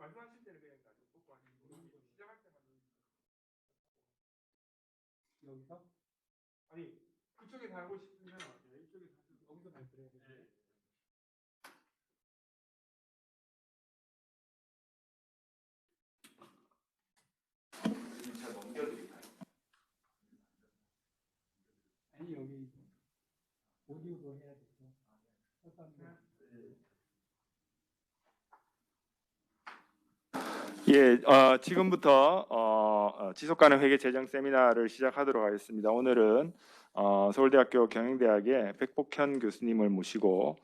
말씀하실 때는 그냥 가지고 뽑고 아니면 시작할 때만 여기서? 아니 그쪽에서 하고 싶으면 이쪽에서 여기서 발표해야 되는데. 잘 넘겨드릴까요? 아니 여기 오디오도 해야 되죠. 예, 지금부터 지속가능 회계 재정 세미나를 시작하도록 하겠습니다. 오늘은 서울대학교 경영대학의 백복현 교수님을 모시고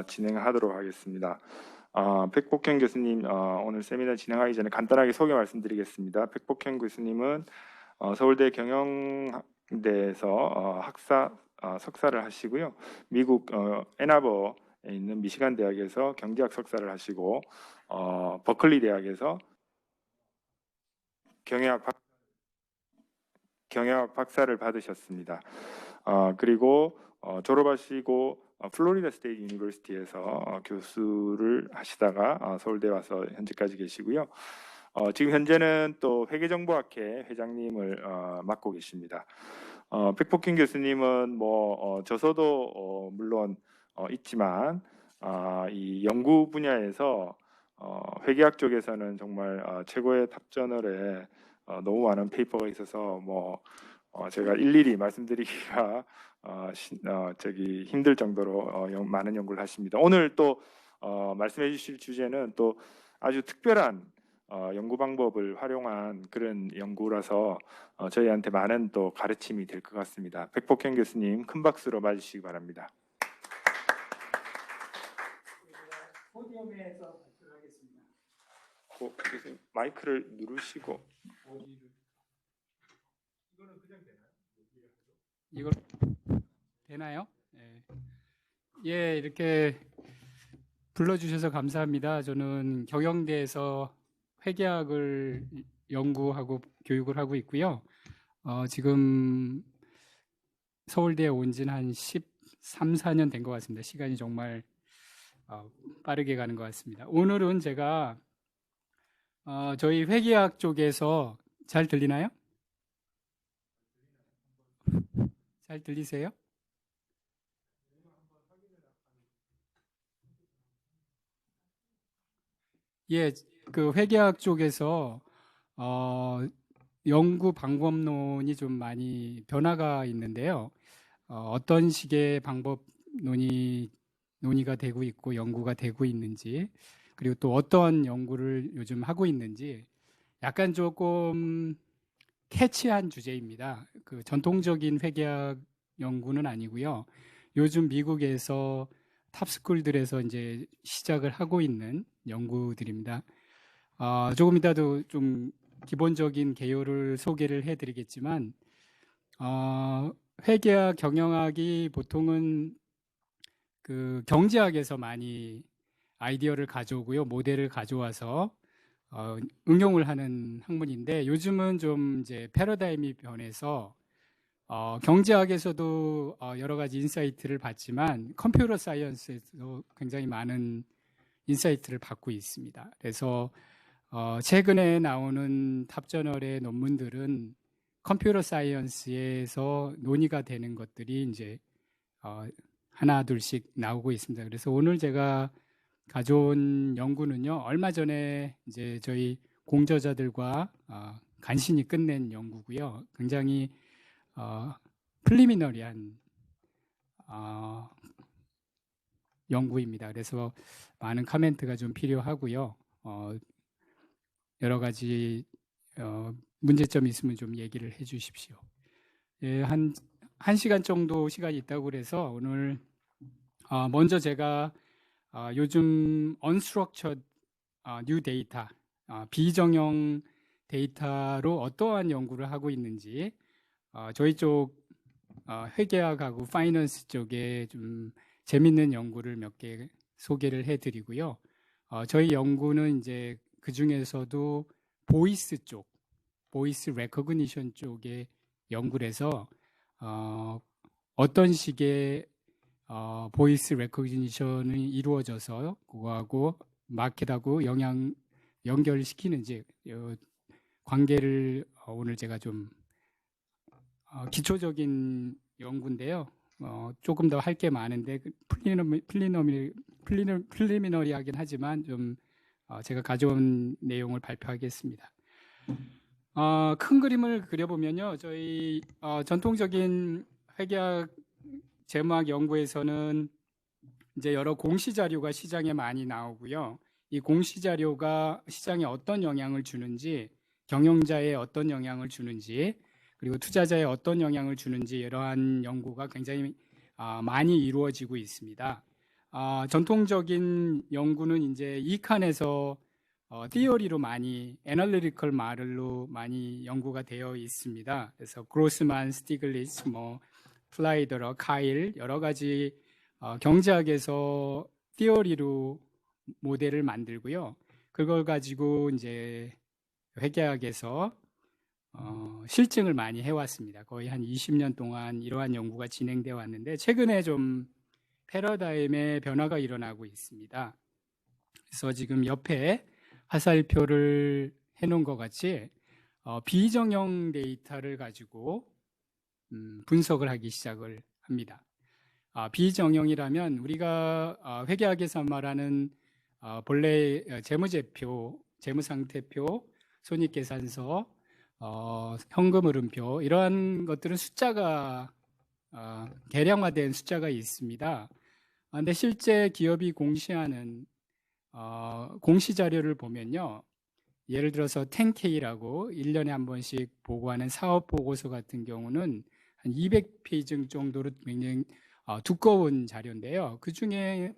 진행하도록 하겠습니다. 백복현 교수님 오늘 세미나 진행하기 전에 간단하게 소개 말씀드리겠습니다. 백복현 교수님은 서울대 경영대에서 석사를 하시고요. 미국 애나버에 있는 미시간 대학에서 경제학 석사를 하시고 버클리 대학에서 경영학 박사를 받으셨습니다. 그리고 졸업하시고 플로리다 스테이트 유니버시티에서 교수를 하시다가 서울대 와서 현재까지 계시고요. 지금 현재는 또 회계정보학회 회장님을 맡고 계십니다. 백복현 교수님은 저서도 물론 있지만 이 연구 분야에서 회계학 쪽에서는 정말 최고의 탑저널에 너무 많은 페이퍼가 있어서 제가 일일이 말씀드리기가 힘들 정도로 많은 연구를 하십니다. 오늘 또 말씀해 주실 주제는 또 아주 특별한 연구 방법을 활용한 그런 연구라서 저희한테 많은 또 가르침이 될 것 같습니다. 백복현 교수님 큰 박수로 맞으시기 바랍니다. 포디움에서 발표를 하겠습니다. 교수님 마이크를 누르시고 이거는 그냥 되나요? 이걸 되나요? 예, 이렇게 불러주셔서 감사합니다. 저는 경영대에서 회계학을 연구하고 교육을 하고 있고요. 지금 서울대에 온 지는 한 13, 14년 된 것 같습니다. 시간이 정말 빠르게 가는 것 같습니다. 오늘은 제가 저희 회계학 쪽에서 잘 들리나요? 잘 들리세요? 예, 그 회계학 쪽에서 연구 방법론이 좀 많이 변화가 있는데요. 어떤 식의 방법 논의가 되고 있고 연구가 되고 있는지, 그리고 또 어떤 연구를 요즘 하고 있는지 약간 조금 캐치한 주제입니다. 그 전통적인 회계학 연구는 아니고요. 요즘 미국에서 탑스쿨들에서 이제 시작을 하고 있는 연구들입니다. 조금 이따도 좀 기본적인 개요를 소개를 해드리겠지만 회계학, 경영학이 보통은 그 경제학에서 많이 아이디어를 가져오고요, 모델을 가져와서 응용을 하는 학문인데 요즘은 좀 이제 패러다임이 변해서 경제학에서도 여러 가지 인사이트를 받지만 컴퓨터 사이언스에서도 굉장히 많은 인사이트를 받고 있습니다. 그래서 최근에 나오는 탑저널의 논문들은 컴퓨터 사이언스에서 논의가 되는 것들이 이제 하나 둘씩 나오고 있습니다. 그래서 오늘 제가 가져온 연구는요, 얼마 전에 이제 저희 공저자들과 간신히 끝낸 연구고요. 굉장히 프리미너리한 연구입니다. 그래서 많은 코멘트가 좀 필요하고요. 여러 가지 문제점이 있으면 좀 얘기를 해 주십시오. 예, 한 시간 정도 시간이 있다고 그래서 오늘 먼저 제가 요즘 unstructured new data, 비정형 데이터로 어떠한 연구를 하고 있는지 저희 쪽 회계학하고 파이낸스 쪽에 좀 재밌는 연구를 몇 개 소개를 해드리고요. 저희 연구는 이제 그 중에서도 보이스 레커그니션 쪽에 연구를 해서 어떤 식의 보이스 레커그니션이 이루어져서 그거하고 마켓하고 영향 연결시키는지 관계를 오늘 제가 좀 기초적인 연구인데요. 조금 더 할 게 많은데 플리미너리하긴 하지만 좀 제가 가져온 내용을 발표하겠습니다. 큰 그림을 그려보면요, 저희 전통적인 회계학 재무학 연구에서는 이제 여러 공시 자료가 시장에 많이 나오고요. 이 공시 자료가 시장에 어떤 영향을 주는지, 경영자에 어떤 영향을 주는지, 그리고 투자자에 어떤 영향을 주는지 이러한 연구가 굉장히 많이 이루어지고 있습니다. 전통적인 연구는 이제 이 칸에서 티어리로 많이 애널리티컬 말로 많이 연구가 되어 있습니다. 그래서 그로스만, 스티글리츠, 플라이더러, 카일 여러 가지 경제학에서 티어리로 모델을 만들고요. 그걸 가지고 이제 회계학에서 실증을 많이 해왔습니다. 거의 한 20년 동안 이러한 연구가 진행되어 왔는데 최근에 좀 패러다임의 변화가 일어나고 있습니다. 그래서 지금 옆에 화살표를 해놓은 것 같이 비정형 데이터를 가지고 분석을 하기 시작을 합니다. 비정형이라면 우리가 회계학에서 말하는 본래 재무제표, 재무상태표, 손익계산서, 현금흐름표 이러한 것들은 숫자가 계량화된 숫자가 있습니다. 근데 실제 기업이 공시하는 공시자료를 보면요, 예를 들어서 10K라고 1년에 한 번씩 보고하는 사업보고서 같은 경우는 한 200페이지 정도로 굉장히 두꺼운 자료인데요. 그 중에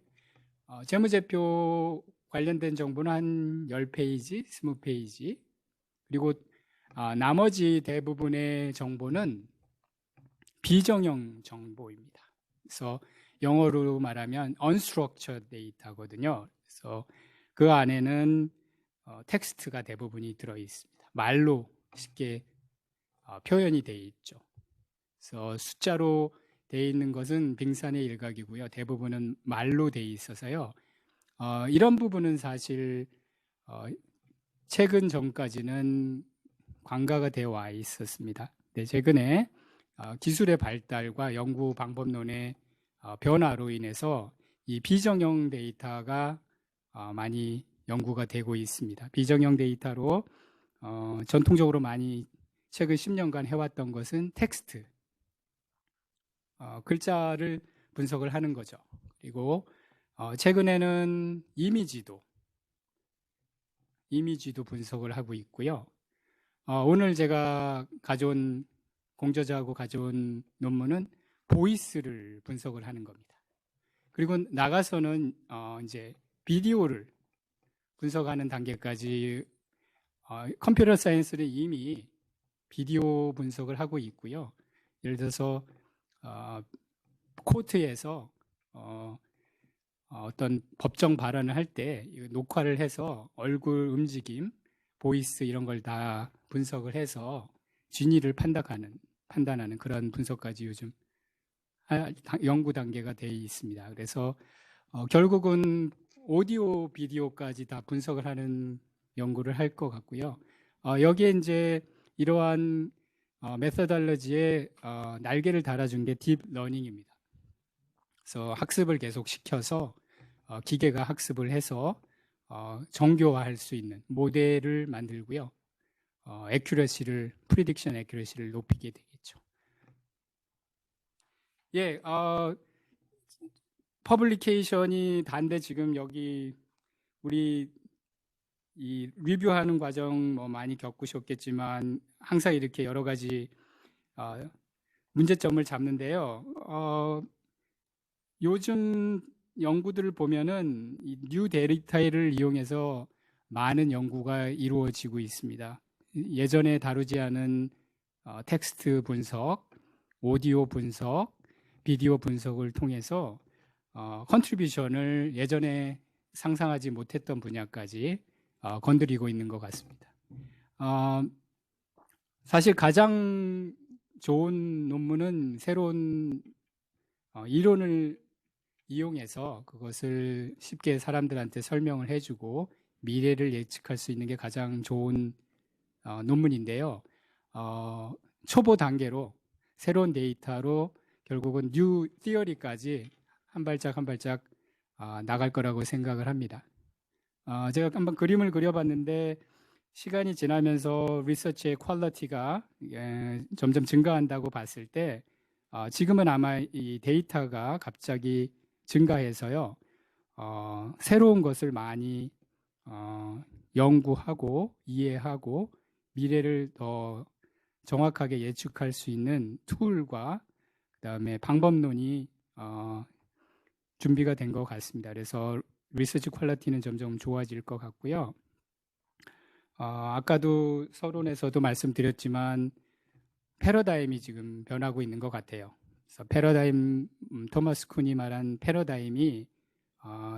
재무제표 관련된 정보는 한 10페이지, 20페이지, 그리고 나머지 대부분의 정보는 비정형 정보입니다. 그래서 영어로 말하면 unstructured data거든요. 그래서 그 안에는 텍스트가 대부분이 들어 있습니다. 말로 쉽게 표현이 되어 있죠. 그래서 숫자로 되어 있는 것은 빙산의 일각이고요. 대부분은 말로 되어 있어서요. 이런 부분은 사실 최근 전까지는 관가가 되어 와 있었습니다. 네, 최근에 기술의 발달과 연구 방법론의 변화로 인해서 이 비정형 데이터가 많이 연구가 되고 있습니다. 비정형 데이터로 전통적으로 많이 최근 10년간 해왔던 것은 텍스트, 글자를 분석을 하는 거죠. 그리고 최근에는 이미지도 분석을 하고 있고요. 오늘 제가 공저자하고 가져온 논문은 보이스를 분석을 하는 겁니다. 그리고 나가서는 이제 비디오를 분석하는 단계까지 컴퓨터 사이언스는 이미 비디오 분석을 하고 있고요. 예를 들어서 코트에서 어떤 법정 발언을 할 때 녹화를 해서 얼굴 움직임, 보이스 이런 걸 다 분석을 해서 진위를 판단하는 그런 분석까지 요즘 연구 단계가 되어 있습니다. 그래서 결국은 오디오, 비디오까지 다 분석을 하는 연구를 할 것 같고요. 여기에 이제 이러한 메서달러지에 날개를 달아준 게 딥러닝입니다. 그래서 학습을 계속 시켜서 기계가 학습을 해서 정교화할 수 있는 모델을 만들고요. 프리딕션 애큐러시를 높이게 되겠죠. 예, 퍼블리케이션이 단데 지금 여기 우리 이 리뷰하는 과정 많이 겪으셨겠지만 항상 이렇게 여러 가지 문제점을 잡는데요. 요즘 연구들을 보면은 이 뉴 데이터를 이용해서 많은 연구가 이루어지고 있습니다. 예전에 다루지 않은 텍스트 분석, 오디오 분석, 비디오 분석을 통해서 컨트리뷰션을 예전에 상상하지 못했던 분야까지 건드리고 있는 것 같습니다. 사실 가장 좋은 논문은 새로운 이론을 이용해서 그것을 쉽게 사람들한테 설명을 해주고 미래를 예측할 수 있는 게 가장 좋은 논문인데요. 초보 단계로 새로운 데이터로 결국은 뉴 티어리까지 한 발짝 한 발짝 나갈 거라고 생각을 합니다. 제가 한번 그림을 그려봤는데 시간이 지나면서 리서치의 퀄리티가 점점 증가한다고 봤을 때 지금은 아마 이 데이터가 갑자기 증가해서요. 새로운 것을 많이 연구하고 이해하고 미래를 더 정확하게 예측할 수 있는 툴과 그다음에 방법론이 준비가 된 것 같습니다. 그래서 리서치 퀄리티는 점점 좋아질 것 같고요. 아까도 서론에서도 말씀드렸지만 패러다임이 지금 변하고 있는 것 같아요. 그래서 패러다임, 토마스 쿤이 말한 패러다임이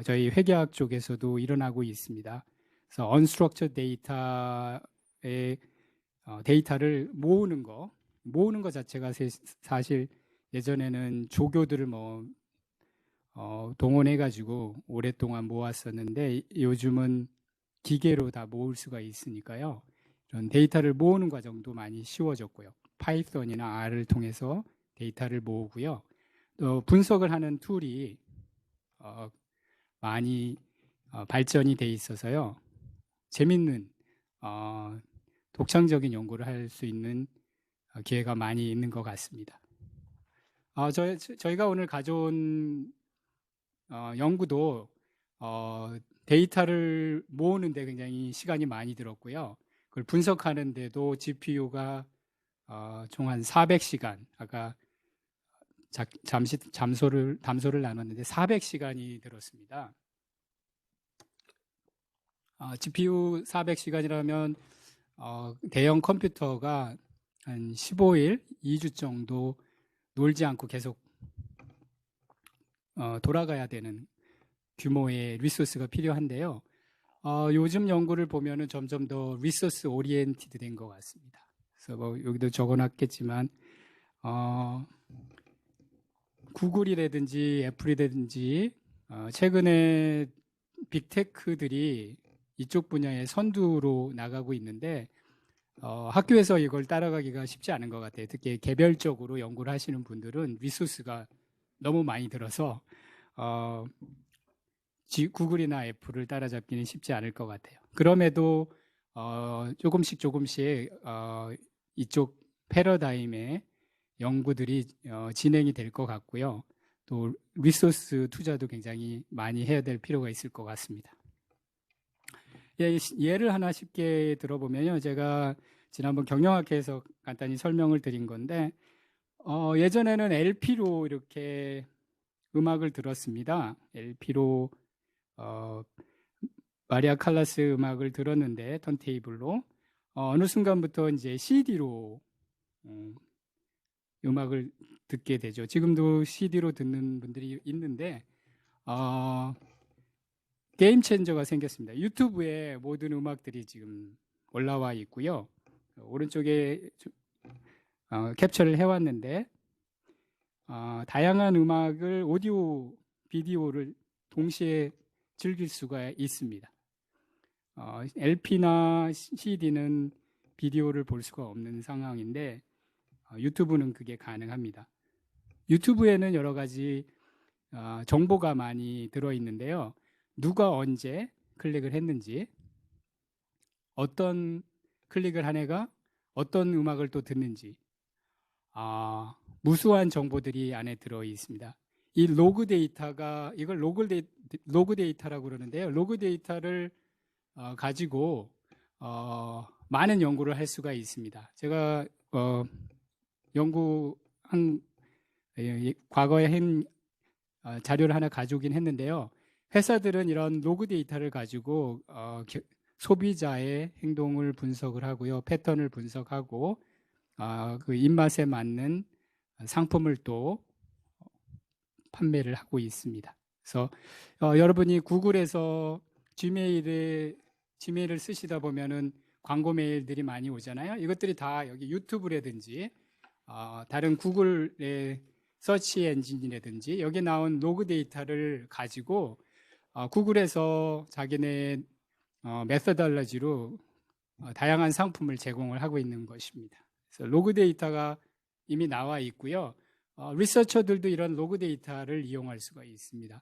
저희 회계학 쪽에서도 일어나고 있습니다. 그래서 unstructured 데이터의 데이터를 모으는 거 자체가 사실 예전에는 조교들을 동원해가지고 오랫동안 모았었는데 요즘은 기계로 다 모을 수가 있으니까요. 이런 데이터를 모으는 과정도 많이 쉬워졌고요. 파이썬이나 R을 통해서 데이터를 모으고요. 또 분석을 하는 툴이 많이 발전이 돼 있어서요. 재밌는 독창적인 연구를 할 수 있는 기회가 많이 있는 것 같습니다. 저희가 오늘 가져온 연구도 데이터를 모으는데 굉장히 시간이 많이 들었고요. 그걸 분석하는데도 GPU가 총 한 400시간, 아까 잠시 담소를 나눴는데 400시간이 들었습니다. GPU 400시간이라면 대형 컴퓨터가 한 15일, 2주 정도 놀지 않고 계속 돌아가야 되는 규모의 리소스가 필요한데요. 요즘 연구를 보면은 점점 더 리소스 오리엔티드 된 것 같습니다. 그래서 여기도 적어놨겠지만 구글이라든지 애플이라든지 최근에 빅테크들이 이쪽 분야의 선두로 나가고 있는데 학교에서 이걸 따라가기가 쉽지 않은 것 같아요. 특히 개별적으로 연구를 하시는 분들은 리소스가 너무 많이 들어서 구글이나 애플을 따라잡기는 쉽지 않을 것 같아요. 그럼에도 조금씩 이쪽 패러다임의 연구들이 진행이 될 것 같고요. 또 리소스 투자도 굉장히 많이 해야 될 필요가 있을 것 같습니다. 예를 하나 쉽게 들어보면요. 제가 지난번 경영학회에서 간단히 설명을 드린 건데 예전에는 LP로 이렇게 음악을 들었습니다. LP로 마리아 칼라스 음악을 들었는데 턴테이블로 어느 순간부터 이제 CD로 음악을 듣게 되죠. 지금도 CD로 듣는 분들이 있는데 게임 체인저가 생겼습니다. 유튜브에 모든 음악들이 지금 올라와 있고요. 오른쪽에 캡처를 해왔는데 다양한 음악을 오디오, 비디오를 동시에 즐길 수가 있습니다. LP나 CD는 비디오를 볼 수가 없는 상황인데 유튜브는 그게 가능합니다. 유튜브에는 여러 가지 정보가 많이 들어있는데요. 누가 언제 클릭을 했는지, 어떤 클릭을 한 애가 어떤 음악을 또 듣는지 무수한 정보들이 안에 들어 있습니다. 이 로그 데이터가 이걸 로그 데이터라고 그러는데요. 로그 데이터를 가지고 많은 연구를 할 수가 있습니다. 제가 연구한 과거에 한 자료를 하나 가져오긴 했는데요. 회사들은 이런 로그 데이터를 가지고 소비자의 행동을 분석을 하고요. 패턴을 분석하고 그 입맛에 맞는 상품을 또 판매를 하고 있습니다. 그래서 여러분이 구글에서 지메일을 쓰시다 보면은 광고 메일들이 많이 오잖아요. 이것들이 다 여기 유튜브라든지 다른 구글의 서치 엔진이라든지 여기 나온 로그 데이터를 가지고 구글에서 자기네 메서달러지로 다양한 상품을 제공을 하고 있는 것입니다. 그래서 로그 데이터가 이미 나와 있고요. 리서처들도 이런 로그 데이터를 이용할 수가 있습니다.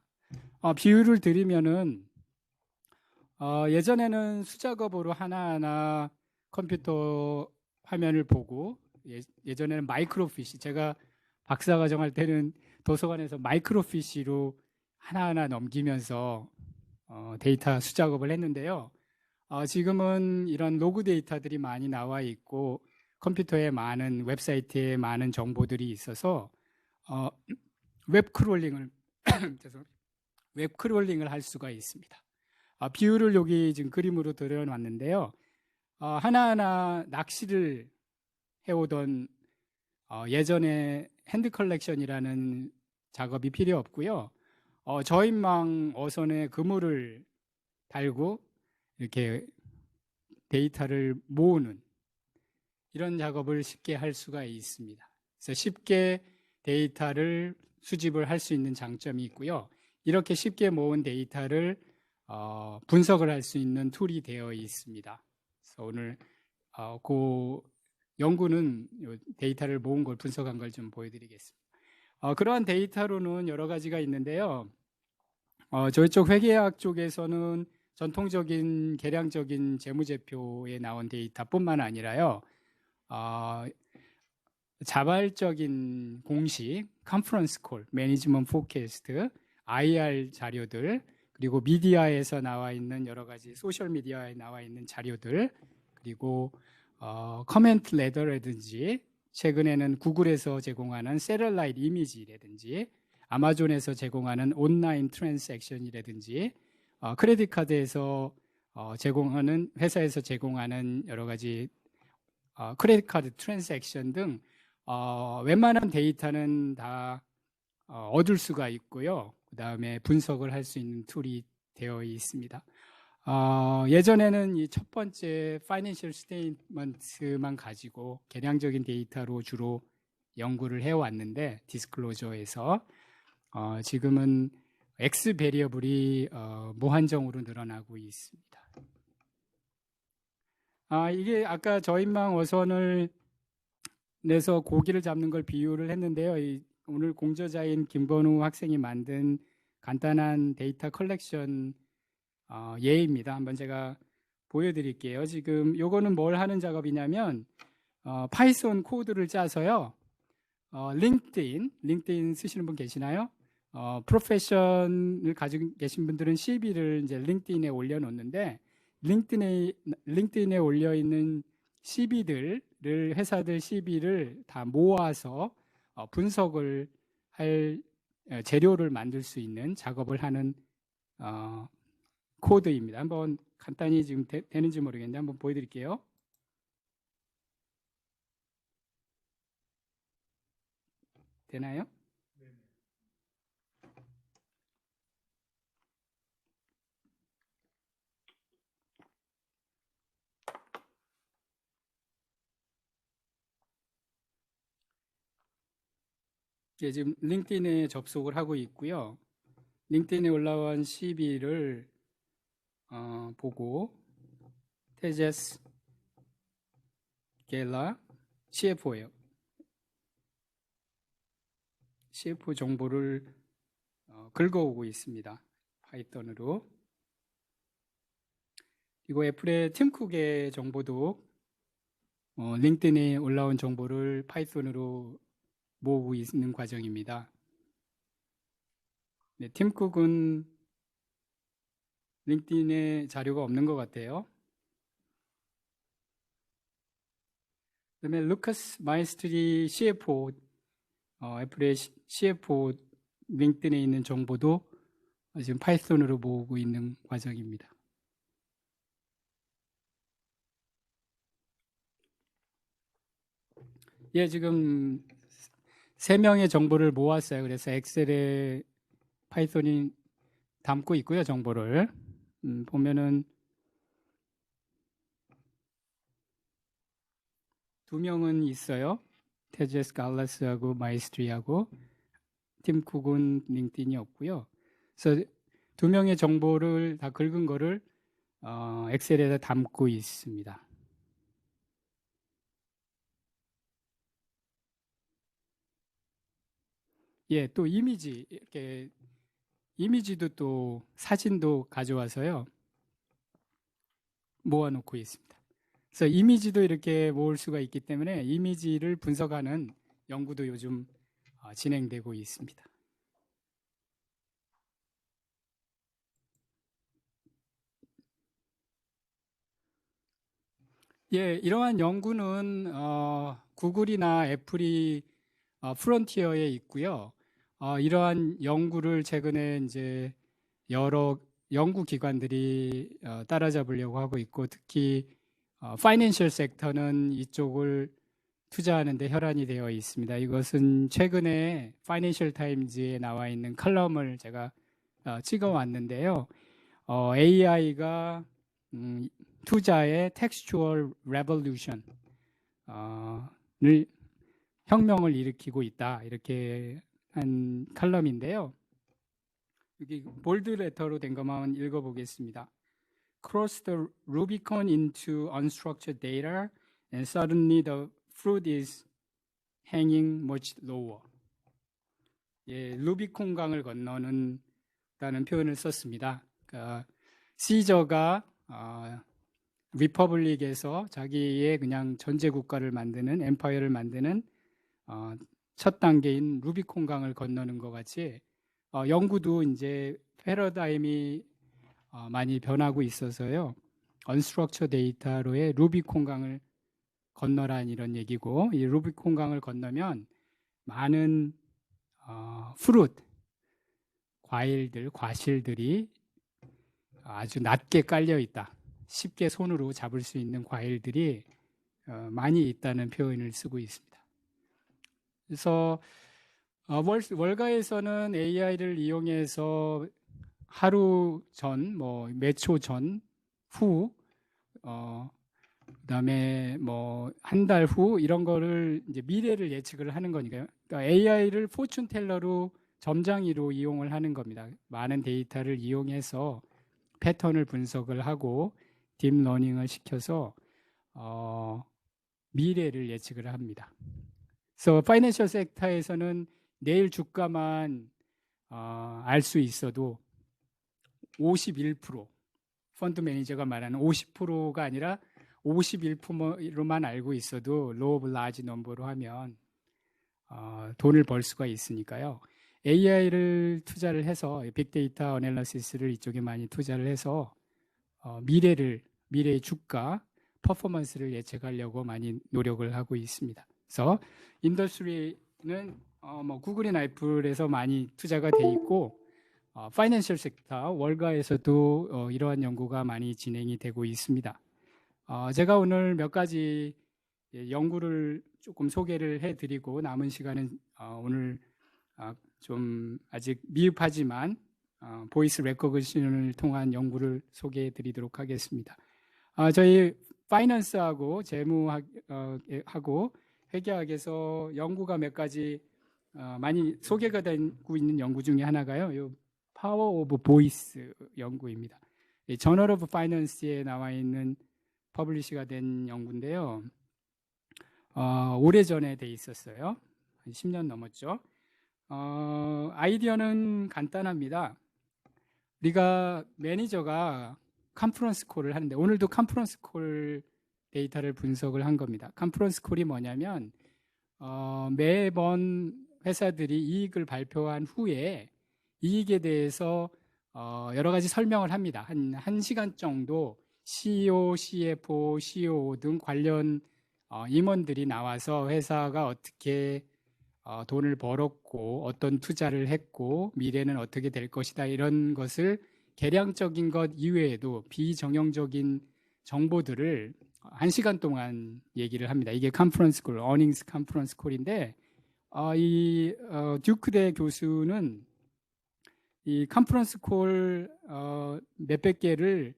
비유를 드리면은 예전에는 수작업으로 하나하나 컴퓨터 화면을 보고 예전에는 마이크로피시, 제가 박사과정 할 때는 도서관에서 마이크로피시로 하나하나 넘기면서 데이터 수작업을 했는데요. 지금은 이런 로그 데이터들이 많이 나와 있고 컴퓨터에 많은 웹사이트에 많은 정보들이 있어서 웹 크롤링을 웹 크롤링을 할 수가 있습니다. 비율을 여기 지금 그림으로 드려놨는데요. 하나하나 낚시를 해오던 예전에 핸드 컬렉션이라는 작업이 필요 없고요. 저인망 어선에 그물을 달고 이렇게 데이터를 모으는 이런 작업을 쉽게 할 수가 있습니다. 그래서 쉽게 데이터를 수집을 할 수 있는 장점이 있고요. 이렇게 쉽게 모은 데이터를 분석을 할 수 있는 툴이 되어 있습니다. 그래서 오늘 그 연구는 데이터를 모은 걸 분석한 걸 좀 보여드리겠습니다. 그러한 데이터로는 여러 가지가 있는데요. 저쪽 회계학 쪽에서는 전통적인 계량적인 재무제표에 나온 데이터뿐만 아니라요. 자발적인 공식, 컨퍼런스 콜, 매니지먼트 포캐스트, IR 자료들, 그리고 미디어에서 나와 있는 여러 가지 소셜 미디어에 나와 있는 자료들, 그리고 커멘트 레더라든지 최근에는 구글에서 제공하는 세럴라이트 이미지라든지 아마존에서 제공하는 온라인 트랜잭션이라든지 크레딧 카드에서 제공하는 회사에서 제공하는 여러 가지 크레딧 카드 트랜잭션 등 웬만한 데이터는 다 얻을 수가 있고요. 그 다음에 분석을 할 수 있는 툴이 되어 있습니다. 예전에는 이 첫 번째 파이낸셜 스테이트먼트만 가지고 계량적인 데이터로 주로 연구를 해왔는데 디스클로저에서 지금은 X 베리어블이 무한정으로 늘어나고 있습니다. 이게 아까 저인망 어선을 내서 고기를 잡는 걸 비유를 했는데요. 오늘 공저자인 김건우 학생이 만든 간단한 데이터 컬렉션 예입니다. 한번 제가 보여드릴게요. 지금 요거는 뭘 하는 작업이냐면 파이썬 코드를 짜서요. 링크드인 쓰시는 분 계시나요? 프로페션을 가지고 계신 분들은 CV를 이제 링크드인에 올려놓는데 링크드인에 올려 있는 CV들을 회사들 CV를 다 모아서 분석을 할 재료를 만들 수 있는 작업을 하는 코드입니다. 한번 간단히 지금 되는지 모르겠는데 한번 보여드릴게요. 되나요? 예, 지금 링크드인에 접속을 하고 있고요. 링크드인에 올라온 CV를 보고 테제스 겔라 CFO예요. CFO 정보를 긁어오고 있습니다. 파이썬으로. 그리고 애플의 팀쿡의 정보도 링크드인에 올라온 정보를 파이썬으로 모으고 있는 과정입니다. 네, 팀쿡은 링크드인에 자료가 없는 것 같아요. 그다음에 루카스 마이스트리 CFO, 애플의 CFO 링크드인에 있는 정보도 지금 파이썬으로 모으고 있는 과정입니다. 예, 지금 3명의 정보를 모았어요. 그래서 엑셀에 파이썬이 담고 있고요, 정보를. 보면은 2명은 있어요. 테제스 갈라스하고 마이스트리하고 팀쿡은 링크드인이 없고요. 그래서 2명의 정보를 다 긁은 거를 엑셀에다 담고 있습니다. 예, 또 이미지 이렇게 이미지도 또 사진도 가져와서요 모아놓고 있습니다. 그래서 이미지도 이렇게 모을 수가 있기 때문에 이미지를 분석하는 연구도 요즘 진행되고 있습니다. 예, 이러한 연구는 구글이나 애플이 프론티어에 있고요. 이러한 연구를 최근에 이제 여러 연구 기관들이 따라잡으려고 하고 있고, 특히 파이낸셜 섹터는 이쪽을 투자하는 데 혈안이 되어 있습니다. 이것은 최근에 파이낸셜 타임즈에 나와 있는 칼럼을 제가 찍어 왔는데요. AI가 투자의 textual revolution을 혁명을 일으키고 있다, 이렇게 한 칼럼인데요. 여기 볼드 레터로 된 것만 읽어보겠습니다. Cross the Rubicon into unstructured data, and suddenly the fruit is hanging much lower. 예, 루비콘강을 건너는 다는 표현을 썼습니다. 그러니까 시저가 리퍼블릭에서 자기의 그냥 전제 국가를 만드는 엠파이어를 만드는 첫 단계인 루비콘강을 건너는 것 같이 연구도 이제 패러다임이 많이 변하고 있어서요. 언스트럭처 데이터로의 루비콘강을 건너란 이런 얘기고, 이 루비콘강을 건너면 많은 프루트, 과일들, 과실들이 아주 낮게 깔려 있다. 쉽게 손으로 잡을 수 있는 과일들이 많이 있다는 표현을 쓰고 있습니다. 그래서 월가에서는 AI를 이용해서 하루 전, 뭐 몇 초 전, 후, 그다음에 뭐 한 달 후 이런 거를 이제 미래를 예측을 하는 거니까요. 그러니까 AI를 포춘 텔러로 점장이로 이용을 하는 겁니다. 많은 데이터를 이용해서 패턴을 분석을 하고 딥러닝을 시켜서 미래를 예측을 합니다. 그래서 파이낸셜 섹터에서는 내일 주가만 알 수 있어도 51%, 펀드 매니저가 말하는 50%가 아니라 51%로만 알고 있어도 로우 오브 라지 넘버로 하면 돈을 벌 수가 있으니까요. AI를 투자를 해서 빅데이터 어널리시스를 이쪽에 많이 투자를 해서 미래의 주가 퍼포먼스를 예측하려고 많이 노력을 하고 있습니다. 그래서 인더스트리는 뭐 구글이나 애플에서 많이 투자가 돼 있고, 파이낸셜 섹터 월가에서도 이러한 연구가 많이 진행이 되고 있습니다. 제가 오늘 몇 가지 연구를 조금 소개를 해드리고, 남은 시간은 오늘 좀 아직 미흡하지만 보이스 레코그니션을 통한 연구를 소개해드리도록 하겠습니다. 저희 파이낸스하고 재무하고 회계학에서 연구가 몇 가지 많이 소개가 되고 있는 연구 중에 하나가요, 이 파워 오브 보이스 연구입니다. 저널 오브 파이낸스에 나와 있는 퍼블리시가 된 연구인데요. 오래전에 돼 있었어요. 한 10년 넘었죠. 아이디어는 간단합니다. 우리가 매니저가 컨퍼런스 콜을 하는데, 오늘도 컨퍼런스 콜 데이터를 분석을 한 겁니다. 컨퍼런스 콜이 뭐냐면 매번 회사들이 이익을 발표한 후에 이익에 대해서 여러 가지 설명을 합니다. 한 1시간 정도 CEO, CFO, COO 등 관련 임원들이 나와서 회사가 어떻게 돈을 벌었고 어떤 투자를 했고 미래는 어떻게 될 것이다, 이런 것을 계량적인 것 이외에도 비정형적인 정보들을 1시간 동안 얘기를 합니다. 이게 컨퍼런스 콜, 어닝스 컨퍼런스 콜인데, 이 듀크대 교수는 이 컨퍼런스 콜 몇백 개를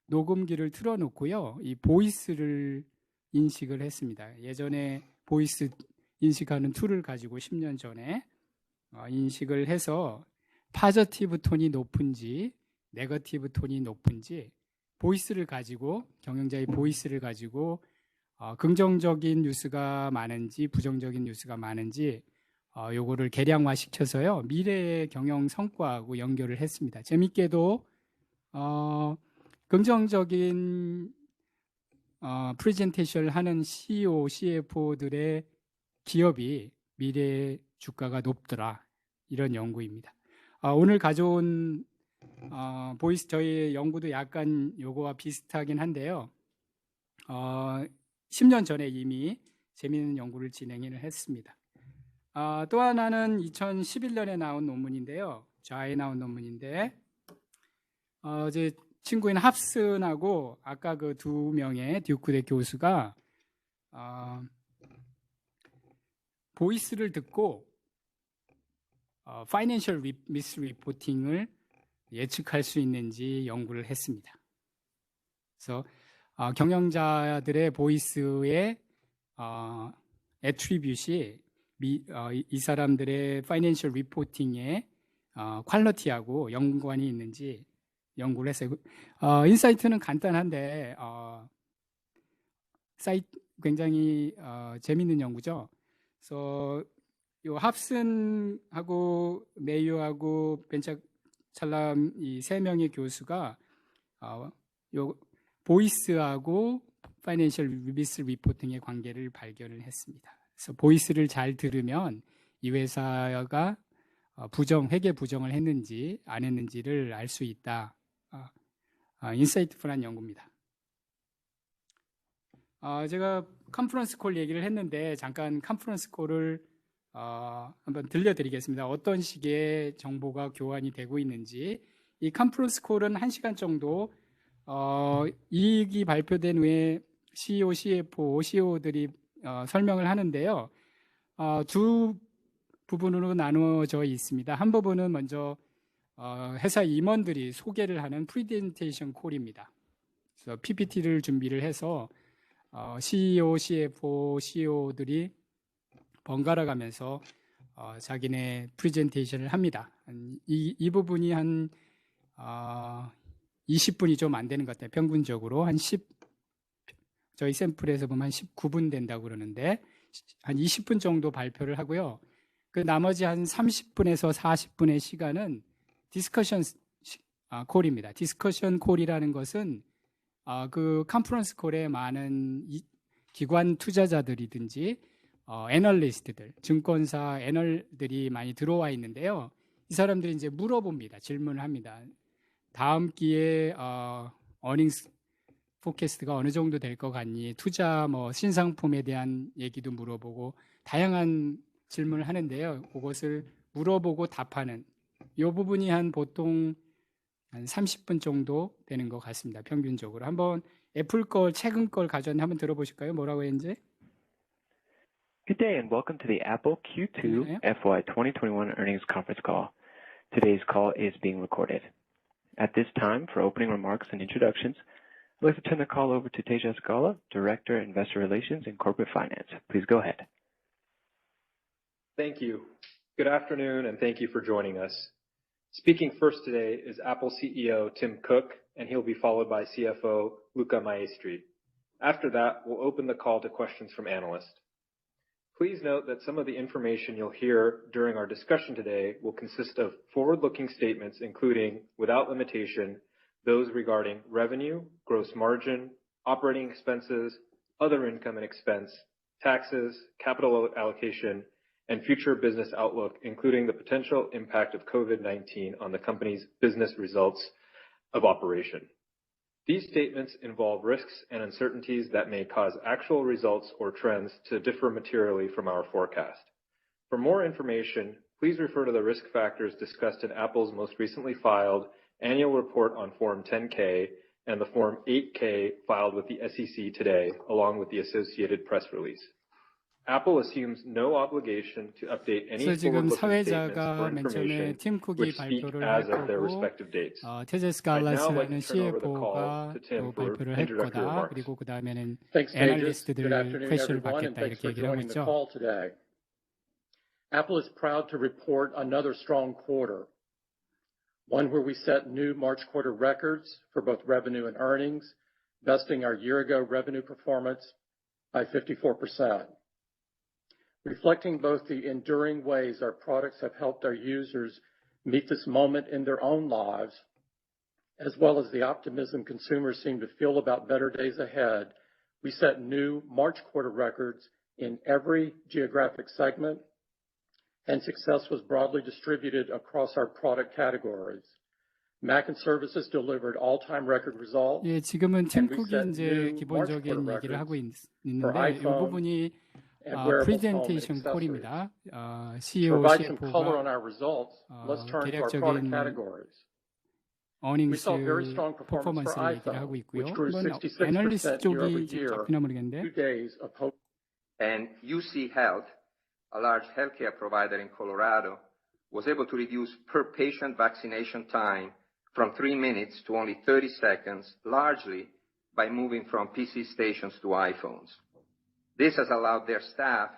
녹음기를 틀어놓고요, 이 보이스를 인식을 했습니다. 예전에 보이스 인식하는 툴을 가지고 10년 전에 인식을 해서 파저티브 톤이 높은지 네거티브 톤이 높은지 보이스를 가지고 경영자의 보이스를 가지고 긍정적인 뉴스가 많은지 부정적인 뉴스가 많은지 요거를 계량화 시켜서요 미래의 경영 성과하고 연결을 했습니다. 재밌게도 긍정적인 프레젠테이션을 하는 CEO, CFO들의 기업이 미래 주가가 높더라 이런 연구입니다. 오늘 가져온 보이스 저희 연구도 약간 요거와 비슷하긴 한데요. 10년 전에 이미 재미있는 연구를 진행을 했습니다. 또 하나는 2011년에 나온 논문인데요. 자에 나온 논문인데 제 친구인 합슨하고 아까 그 두 명의 듀크대 교수가 보이스를 듣고 파이낸셜 미스 리포팅을 예측할 수 있는지 연구를 했습니다. 그래서 경영자들의 보이스의 애트리뷰시 이 사람들의 파이낸셜 리포팅의 퀄리티하고 연관이 있는지 연구를 했어요. 인사이트는 간단한데 사이트 굉장히 재밌는 연구죠. 그래서 요 합슨하고 메이어하고 벤처 찰람 이 세 명의 교수가 요 보이스하고 파이낸셜 미스 리포팅의 관계를 발견을 했습니다. 그래서 보이스를 잘 들으면 이 회사가 회계 부정을 했는지 안 했는지를 알 수 있다. 인사이트풀한 연구입니다. 제가 컨퍼런스 콜 얘기를 했는데 잠깐 컨퍼런스 콜을 한번 들려드리겠습니다. 어떤 식의 정보가 교환이 되고 있는지. 이 컨퍼런스 콜은 1시간 정도 이익이 발표된 후에 CEO, CFO, CEO들이 설명을 하는데요. 두 부분으로 나누어져 있습니다. 한 부분은 먼저 회사 임원들이 소개를 하는 프레젠테이션 콜입니다. 그래서 PPT를 준비를 해서 CEO, CFO, CEO들이 번갈아 가면서 자기네 프레젠테이션을 합니다. 이 부분이 한 20분이 좀 안 되는 것 같아요. 평균적으로 저희 샘플에서 보면 한 19분 된다고 그러는데 한 20분 정도 발표를 하고요. 그 나머지 한 30분에서 40분의 시간은 디스커션 콜입니다. 디스커션 콜이라는 것은 그 컨퍼런스 콜에 많은 기관 투자자들이든지 애널리스트들, 증권사 애널들이 많이 들어와 있는데요. 이 사람들이 이제 물어봅니다. 질문을 합니다. 다음 기회에 어닝스 포캐스트가 어느 정도 될 것 같니? 투자 신상품에 대한 얘기도 물어보고 다양한 질문을 하는데요. 그것을 물어보고 답하는 이 부분이 보통 한 30분 정도 되는 것 같습니다. 평균적으로. 한번 애플 걸 최근 걸 가져왔는데 한번 들어보실까요? 뭐라고 했는지? Good day and welcome to the Apple Q2 네. FY 2021 earnings conference call. Today's call is being recorded. At this time, for opening remarks and introductions, I'd like to turn the call over to Tejas Gala, Director, Investor Relations and Corporate Finance. Please go ahead. Thank you. Good afternoon, and thank you for joining us. Speaking first today is Apple CEO Tim Cook, and he'll be followed by CFO Luca Maestri. After that, we'll open the call to questions from analysts. Please note that some of the information you'll hear during our discussion today will consist of forward-looking statements, including, without limitation, those regarding revenue, gross margin, operating expenses, other income and expense, taxes, capital allocation, and future business outlook, including the potential impact of COVID-19 on the company's business results of operation. These statements involve risks and uncertainties that may cause actual results or trends to differ materially from our forecast. For more information, please refer to the risk factors discussed in Apple's most recently filed annual report on Form 10-K and the Form 8-K filed with the SEC today, along with the associated press release. Apple assumes no obligation to update any 그래서 지금 forward-looking statements 사회자가 or 맨 처음에 information 팀 쿡이 which speak 발표를 할 as of their 거고 respective dates. 테제스 I'd now like 갈라스라는 to turn over the call CFO가 to Tim 또 for 발표를 할 introductory 거다. remarks. 그리고 그 다음에는 Thanks, Tejas. 애널리스트들 Good afternoon, 퀘션을 everyone, and 받겠다 thanks 이렇게 for 얘기를 하고 joining the 있죠. call today. Apple is proud to report another strong quarter. one where we set new March quarter records for both revenue and earnings, besting our year-ago revenue performance by 54%. Reflecting both the enduring ways our products have helped our users meet this moment in their own lives, as well as the optimism consumers seem to feel about better days ahead, we set new March quarter records in every geographic segment, and success was broadly distributed across our product categories. Mac and Services delivered all-time record results. 예, 지금은 팀 And we 쿡이 set 이제 new 기본적인 March quarter 얘기를 하고 records 있는데 이 iPhone 부분이 and wearable phone 프레젠테이션 accessories. 콜입니다. To CEO, provide some color CFO가 on our results, let's turn to our product 대략적인 categories. We 어닝스 saw very strong performance for 퍼포먼스를 얘기를 하고 iPhone, 있고요. which grew 이건 66% 애널리스트 year over 쪽이 year, 잡히나 모르겠는데 2 days of post. And UC Health, a large healthcare provider in Colorado, was able to reduce per patient vaccination time from 3 minutes to only 30 seconds, largely by moving from PC stations to iPhones. This has allowed their staff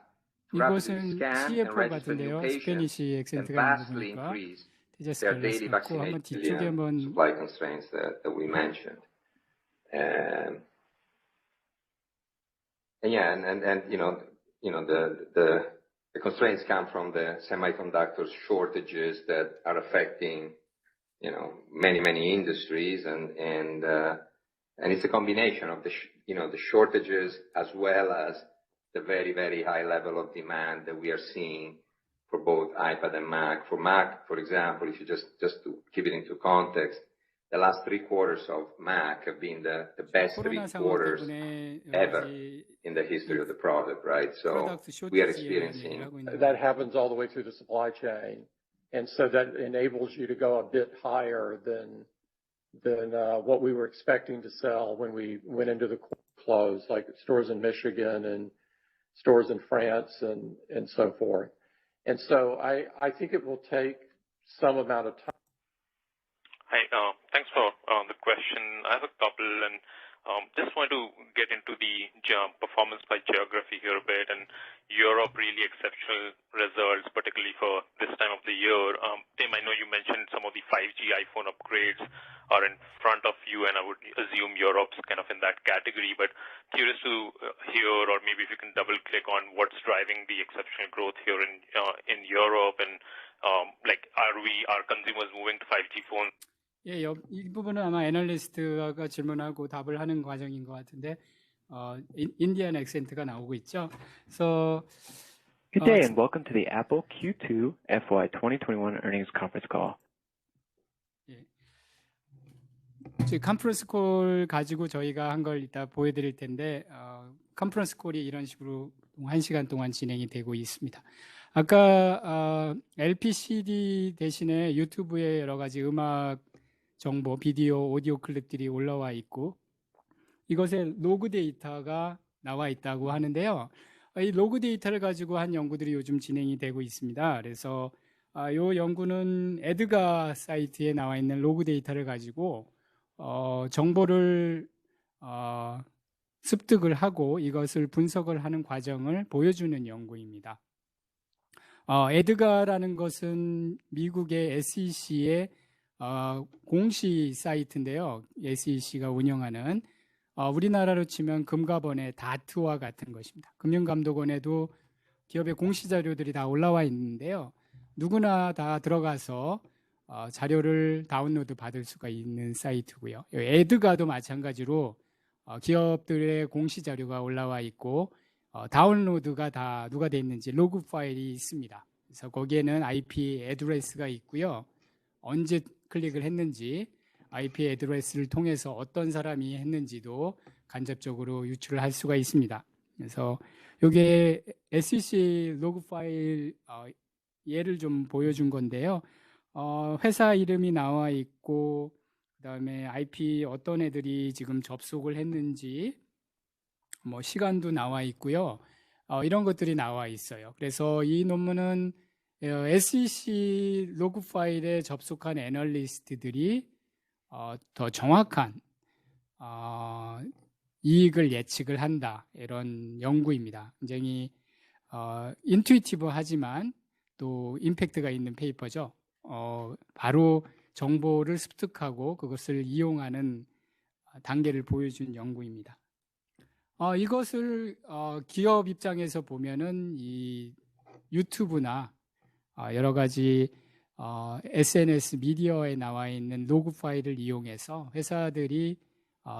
to rapidly 이곳은 scan and CFO register new 같은데요. patients 스페니시 and 액센트가 있는 거 vastly 보니까 increase 테자스 their daily 갈라스 같고 한번 뒤쪽에 vaccination 한번 supply constraints that we mentioned. And you know the constraints come from the semiconductor shortages that are affecting many industries and it's a combination of the shortages as well as the very high level of demand that we are seeing for both iPad and Mac. For Mac, for example, if you just to keep it into context, the last 3 quarters of Mac have been the best 3 코로나 상황 quarters 때문에 ever 여러 가지 in the history of the product, right? So 프로덕트 we are 쇼티지에 대한 얘기를 experiencing 하고 있는 That 거예요. happens all the way through the supply chain. And so that enables you to go a bit higher than what we were expecting to sell when we went into the close, like stores in Michigan and stores in France and so forth. And so I think it will take some amount of time. Hi, thanks for the question. I have a couple, and just want to get into the performance by geography here a bit, and Europe really exceptional results, particularly for this time of the year. Tim, I know you mentioned some of the 5G iPhone upgrades are in front of you, and I would assume Europe's kind of in that category, but curious to hear, or maybe if you can double click on what's driving the exceptional growth here in Europe, and are consumers moving to 5G phones? 예, 이 부분은 아마 애널리스트가 질문하고 답을 하는 과정인 것 같은데 인디안 액센트가 나오고 있죠. So, Good day and welcome to the Apple Q2 FY 2021 earnings conference call. 컨퍼런스 콜 가지고 저희가 한 걸 이따 보여드릴 텐데 컨퍼런스 콜이 이런 식으로 1시간 동안 진행이 되고 있습니다. 아까 LPCD 대신에 유튜브에 여러 가지 음악 정보, 비디오, 오디오 클립들이 올라와 있고 이것에 로그 데이터가 나와 있다고 하는데요. 이 로그 데이터를 가지고 한 연구들이 요즘 진행이 되고 있습니다. 그래서 이 연구는 에드가 사이트에 나와 있는 로그 데이터를 가지고 정보를 습득을 하고 이것을 분석을 하는 과정을 보여주는 연구입니다. 에드가라는 것은 미국의 SEC의 공시 사이트인데요. SEC가 운영하는 우리나라로 치면 금감원의 다트와 같은 것입니다. 금융감독원에도 기업의 공시 자료들이 다 올라와 있는데요. 누구나 다 들어가서 자료를 다운로드 받을 수가 있는 사이트고요. 에드가도 마찬가지로 기업들의 공시 자료가 올라와 있고 다운로드가 다 누가 돼 있는지 로그 파일이 있습니다. 그래서 거기에는 IP 애드레스가 있고요. 언제 클릭을 했는지 IP 애드레스를 통해서 어떤 사람이 했는지도 간접적으로 유출을 할 수가 있습니다. 그래서 이게 SEC 로그 파일 예를 좀 보여준 건데요. 회사 이름이 나와 있고 그다음에 IP 어떤 애들이 지금 접속을 했는지 뭐 시간도 나와 있고요. 이런 것들이 나와 있어요. 그래서 이 논문은 SEC 로그 파일에 접속한 애널리스트들이 더 정확한 이익을 예측을 한다. 이런 연구입니다. 굉장히 인투이티브하지만 또 임팩트가 있는 페이퍼죠. 바로 정보를 습득하고 그것을 이용하는 단계를 보여준 연구입니다. 이것을 기업 입장에서 보면은 이 유튜브나 여러 가지 SNS 미디어에 나와 있는 로그 파일을 이용해서 회사들이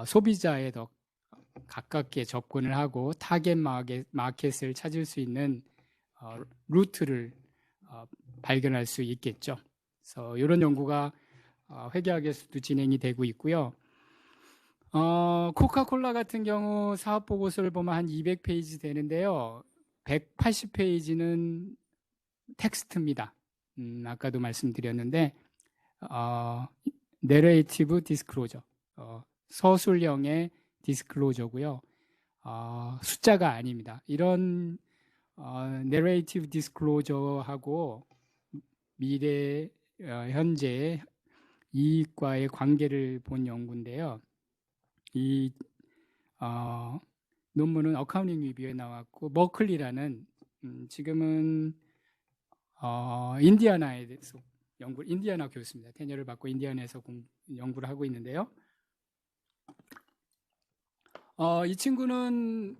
소비자에 더 가깝게 접근을 하고 타겟 마켓을 찾을 수 있는 루트를 발견할 수 있겠죠. 그래서 이런 연구가 회계학에서도 진행이 되고 있고요. 코카콜라 같은 경우 사업 보고서를 보면 한 200페이지 되는데요. 180페이지는 텍스트입니다. 아까도 말씀드렸는데 내레이티브 디스클로저, 서술형의 디스클로저고요. 숫자가 아닙니다. 이런 내레이티브 디스클로저하고 미래, 현재 이익과의 관계를 본 연구인데요. 이 논문은 어카운팅 리뷰에 나왔고 머클리라는 지금은 인디아나에서 인디아나 교수입니다. 테너를 받고 인디아나에서 연구를 하고 있는데요. 이 친구는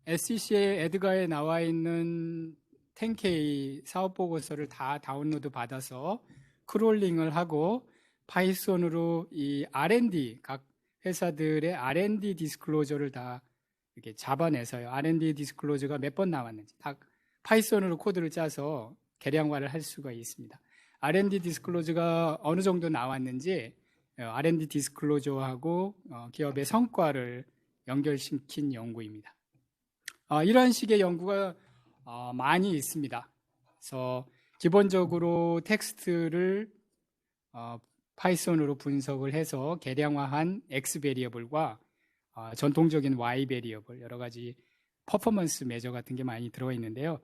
SEC의 에드가에 나와 있는 10K 사업 보고서를 다 다운로드 받아서 크롤링을 하고 파이썬으로 이 R&D 각 회사들의 R&D 디스클로저를 다 이렇게 잡아내서요. R&D 디스클로저가 몇 번 나왔는지 다 파이썬으로 코드를 짜서 계량화를 할 수가 있습니다. R&D 디스클로저가 어느 정도 나왔는지 R&D 디스클로저하고 기업의 성과를 연결시킨 연구입니다. 이런 식의 연구가 많이 있습니다. 그래서 기본적으로 텍스트를 파이썬으로 분석을 해서 계량화한 X 베리어블과 전통적인 Y 베리어블, 여러 가지 퍼포먼스 메저 같은 게 많이 들어가 있는데요.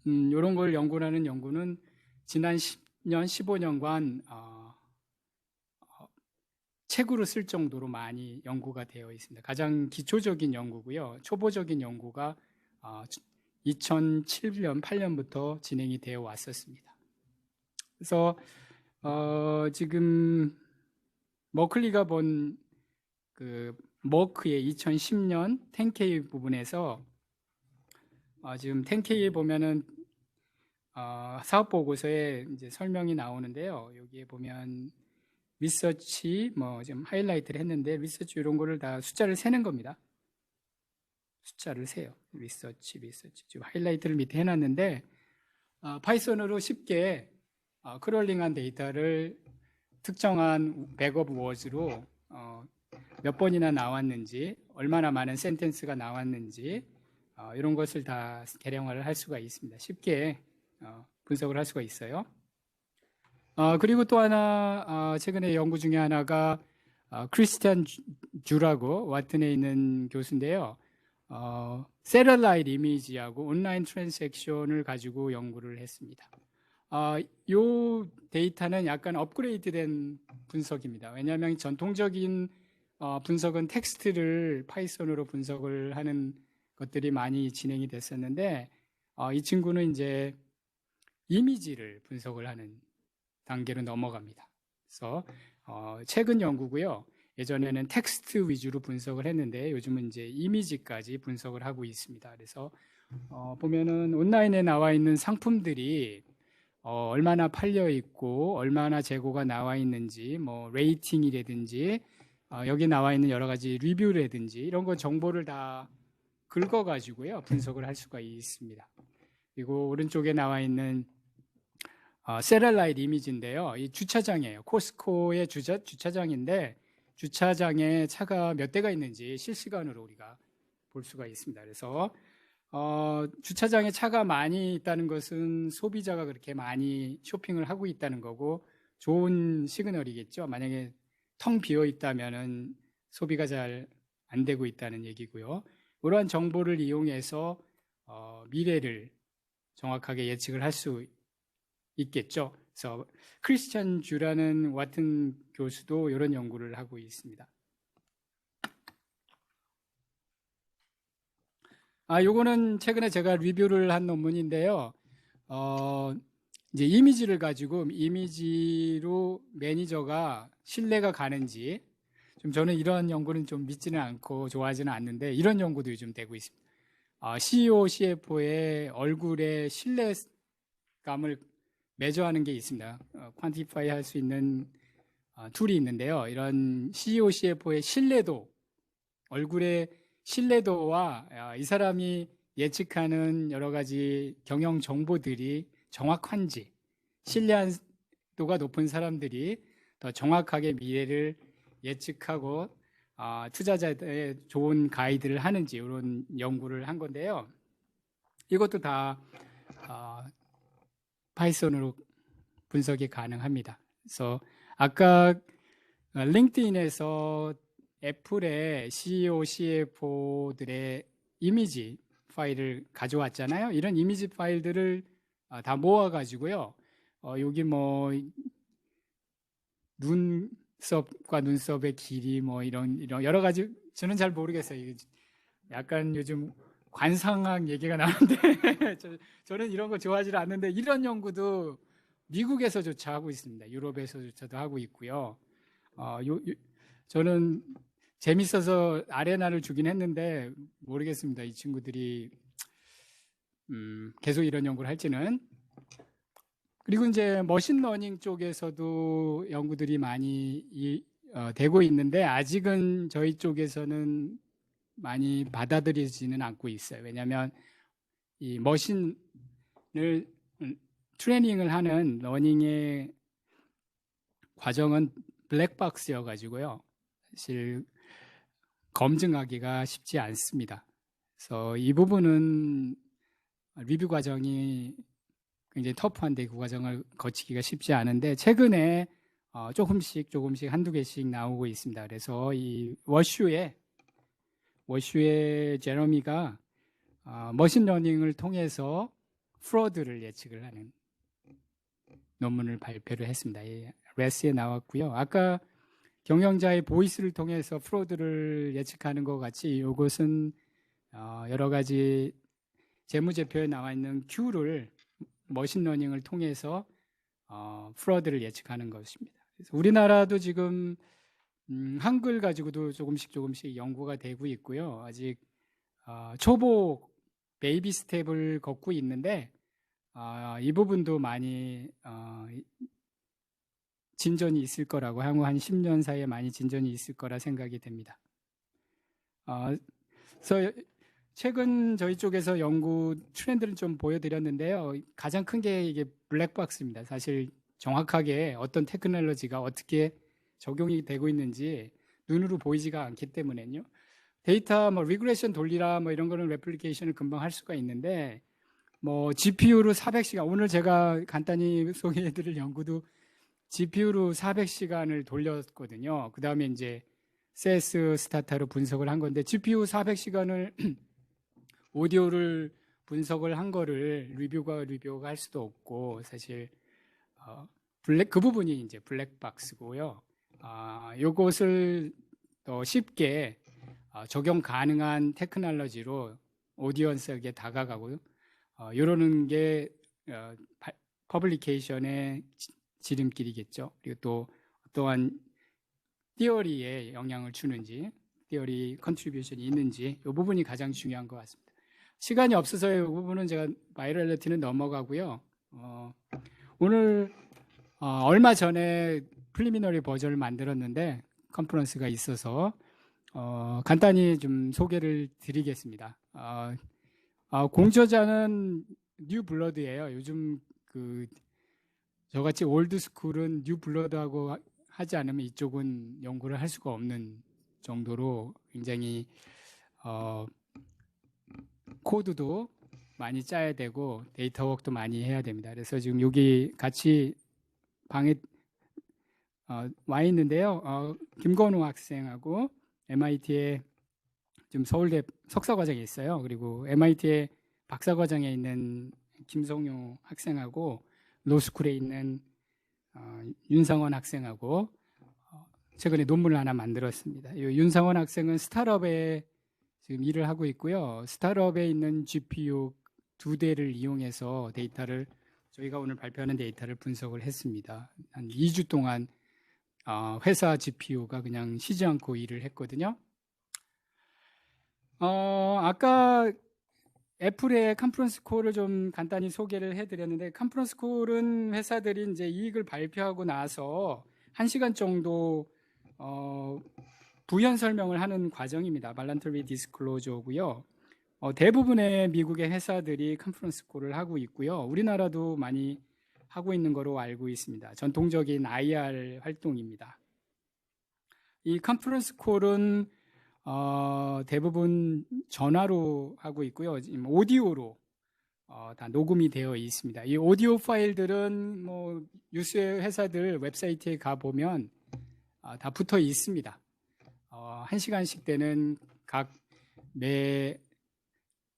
이런 걸 연구하는 연구는 지난 10년, 15년간 책으로 쓸 정도로 많이 연구가 되어 있습니다. 가장 기초적인 연구고요. 초보적인 연구가 2007년, 8년부터 진행이 되어 왔었습니다. 그래서 지금 머클리가 본 그 머크의 2010년 10K 부분에서 지금 10K에 보면은 사업 보고서에 이제 설명이 나오는데요. 여기에 보면 리서치 좀 하이라이트를 했는데 리서치 이런 거를 다 숫자를 세는 겁니다. 숫자를 세요. 리서치 지금 하이라이트를 밑에 해놨는데 파이썬으로 쉽게 크롤링한 데이터를 특정한 백업 워즈로 몇 번이나 나왔는지, 얼마나 많은 센텐스가 나왔는지 이런 것을 다 계량화를 할 수가 있습니다. 쉽게 분석을 할 수가 있어요. 그리고 또 하나 최근에 연구 중에 하나가 크리스티안 주라고 와튼에 있는 교수인데요. 세럴라이트 이미지하고 온라인 트랜잭션을 가지고 연구를 했습니다. 이 데이터는 약간 업그레이드된 분석입니다. 왜냐하면 전통적인 분석은 텍스트를 파이썬으로 분석을 하는 것들이 많이 진행이 됐었는데 이 친구는 이제 이미지를 분석을 하는 단계로 넘어갑니다. 그래서 최근 연구고요. 예전에는 텍스트 위주로 분석을 했는데 요즘은 이제 이미지까지 분석을 하고 있습니다. 그래서 보면은 온라인에 나와 있는 상품들이 얼마나 팔려 있고 얼마나 재고가 나와 있는지 레이팅이라든지 여기 나와 있는 여러 가지 리뷰라든지 이런 거 정보를 다 긁어 가지고요 분석을 할 수가 있습니다. 그리고 오른쪽에 나와 있는 세럴라이트 이미지인데요. 이 주차장이에요. 코스코의 주차장인데 주차장에 차가 몇 대가 있는지 실시간으로 우리가 볼 수가 있습니다. 그래서 주차장에 차가 많이 있다는 것은 소비자가 그렇게 많이 쇼핑을 하고 있다는 거고 좋은 시그널이겠죠. 만약에 텅 비어 있다면은 소비가 잘 안 되고 있다는 얘기고요. 이러한 정보를 이용해서 미래를 정확하게 예측을 할 수 있겠죠. 그래서 크리스찬 주라는 와튼 교수도 이런 연구를 하고 있습니다. 요거는 최근에 제가 리뷰를 한 논문인데요. 이제 이미지를 가지고 이미지로 매니저가 신뢰가 가는지 좀 저는 이런 연구는 좀 믿지는 않고 좋아하지는 않는데 이런 연구도 요즘 되고 있습니다. CEO, CFO의 얼굴에 신뢰감을 매저하는 게 있습니다. 퀀티파이 할 수 있는 툴이 있는데요. 이런 CEO, CFO의 신뢰도, 얼굴의 신뢰도와 이 사람이 예측하는 여러 가지 경영 정보들이 정확한지, 신뢰도가 높은 사람들이 더 정확하게 미래를 예측하고 투자자에 좋은 가이드를 하는지 이런 연구를 한 건데요. 이것도 다 파이썬으로 분석이 가능합니다. 그래서 아까 링크드인에서 애플의 CEO, CFO들의 이미지 파일을 가져왔잖아요. 이런 이미지 파일들을 다 모아가지고요. 여기 뭐 눈썹과 눈썹의 길이 뭐 이런 여러 가지 저는 잘 모르겠어요. 약간 요즘 관상학 얘기가 나오는데 저는 이런 거 좋아하지 않는데 이런 연구도 미국에서조차 하고 있습니다. 유럽에서조차도 하고 있고요. 저는 재밌어서 아레나를 주긴 했는데 모르겠습니다. 이 친구들이 계속 이런 연구를 할지는. 그리고 이제 머신러닝 쪽에서도 연구들이 많이 되고 있는데 아직은 저희 쪽에서는 많이 받아들이지는 않고 있어요. 왜냐하면 이 머신을 트레이닝을 하는 러닝의 과정은 블랙박스여 가지고요. 사실 검증하기가 쉽지 않습니다. 그래서 이 부분은 리뷰 과정이 굉장히 터프한데 그 과정을 거치기가 쉽지 않은데 최근에 조금씩 한두 개씩 나오고 있습니다. 그래서 이 워슈의 제러미가 머신러닝을 통해서 프로드를 예측을 하는 논문을 발표를 했습니다. 레스에 나왔고요. 아까 경영자의 보이스를 통해서 프로드를 예측하는 것 같이 이것은 여러 가지 재무제표에 나와 있는 Q를 머신러닝을 통해서 프로드를 예측하는 것입니다. 그래서 우리나라도 지금 한글 가지고도 조금씩 연구가 되고 있고요. 아직 초보 베이비 스텝을 걷고 있는데 이 부분도 많이 진전이 있을 거라고 향후 한 10년 사이에 많이 진전이 있을 거라 생각이 됩니다. 그래서 최근 저희 쪽에서 연구 트렌드를 좀 보여드렸는데요. 가장 큰 게 이게 블랙박스입니다. 사실 정확하게 어떤 테크놀로지가 어떻게 적용이 되고 있는지 눈으로 보이지가 않기 때문에요. 데이터 뭐 리그레션 돌리라 뭐 이런 거는 레플리케이션을 금방 할 수가 있는데 뭐 GPU로 400시간 오늘 제가 간단히 소개해드릴 연구도 GPU로 400시간을 돌렸거든요. 그 다음에 이제 CS 스타타로 분석을 한 건데 GPU 400시간을 오디오를 분석을 한 거를 리뷰가 할 수도 없고 사실 그 부분이 이제 블랙박스고요. 요것을 더 쉽게 적용 가능한 테크놀로지로 오디언스에게 다가가고요. 이러는 게 퍼블리케이션의 지름길이겠죠. 그리고 또 또한 티어리에 영향을 주는지, 티어리 컨트리뷰션이 있는지 이 부분이 가장 중요한 것 같습니다. 시간이 없어서 이 부분은 제가 바이럴리티는 넘어가고요. 오늘 얼마 전에 프리미너리 버전을 만들었는데 컨퍼런스가 있어서 간단히 좀 소개를 드리겠습니다. 공저자는 뉴 블러드예요. 요즘 저같이 올드 스쿨은 뉴 블러드하고 하지 않으면 이쪽은 연구를 할 수가 없는 정도로 굉장히 코드도 많이 짜야 되고 데이터 워크도 많이 해야 됩니다. 그래서 지금 여기 같이 방에 와 있는데요. 김건우 학생하고 MIT에 지금 서울대 석사과정에 있어요. 그리고 MIT에 박사과정에 있는 김성효 학생하고 로스쿨에 있는 윤상원 학생하고 최근에 논문을 하나 만들었습니다. 윤상원 학생은 스타트업에 지금 일을 하고 있고요. 스타트업에 있는 GPU 2대를 이용해서 데이터를 저희가 오늘 발표하는 데이터를 분석을 했습니다. 한 2주 동안 회사 GPU가 그냥 쉬지 않고 일을 했거든요. 아까 애플의 컨퍼런스 콜을 좀 간단히 소개를 해드렸는데, 컨퍼런스 콜은 회사들이 이제 이익을 발표하고 나서 1시간 정도 부연 설명을 하는 과정입니다. 발런터리 디스클로저고요. 대부분의 미국의 회사들이 컨퍼런스 콜을 하고 있고요. 우리나라도 많이 하고 있는 거로 알고 있습니다. 전통적인 IR 활동입니다. 이 컨퍼런스 콜은 대부분 전화로 하고 있고요. 지금 오디오로 다 녹음이 되어 있습니다. 이 오디오 파일들은 뭐 유수의 회사들 웹사이트에 가보면 다 붙어 있습니다. 1시간씩 되는 각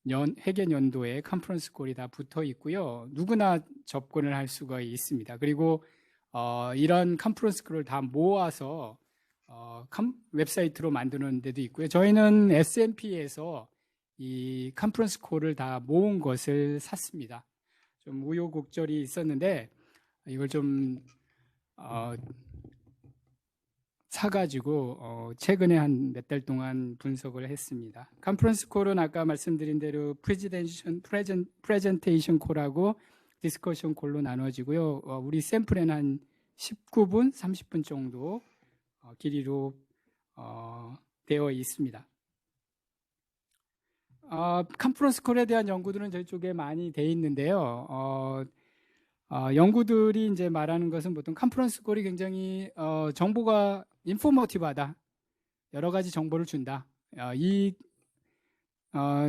회계 연도에 컨퍼런스 콜이 다 붙어 있고요. 누구나 접근을 할 수가 있습니다. 그리고 이런 컨퍼런스 콜을 다 모아서 웹사이트로 만드는 데도 있고요. 저희는 S&P에서 이 컨퍼런스 콜을 다 모은 것을 샀습니다. 좀 우여곡절이 있었는데 이걸 좀 사가지고 최근에 한 몇 달 동안 분석을 했습니다. 컨퍼런스 콜은 아까 말씀드린 대로 프레젠테이션 콜하고 디스커션 콜로 나눠지고요. 우리 샘플에는 한 19분, 30분 정도 길이로 되어 있습니다. 컨퍼런스 콜에 대한 연구들은 저희 쪽에 많이 돼 있는데요. 연구들이 이제 말하는 것은 보통 컨퍼런스 콜이 굉장히 정보가 인포머티브하다, 여러 가지 정보를 준다.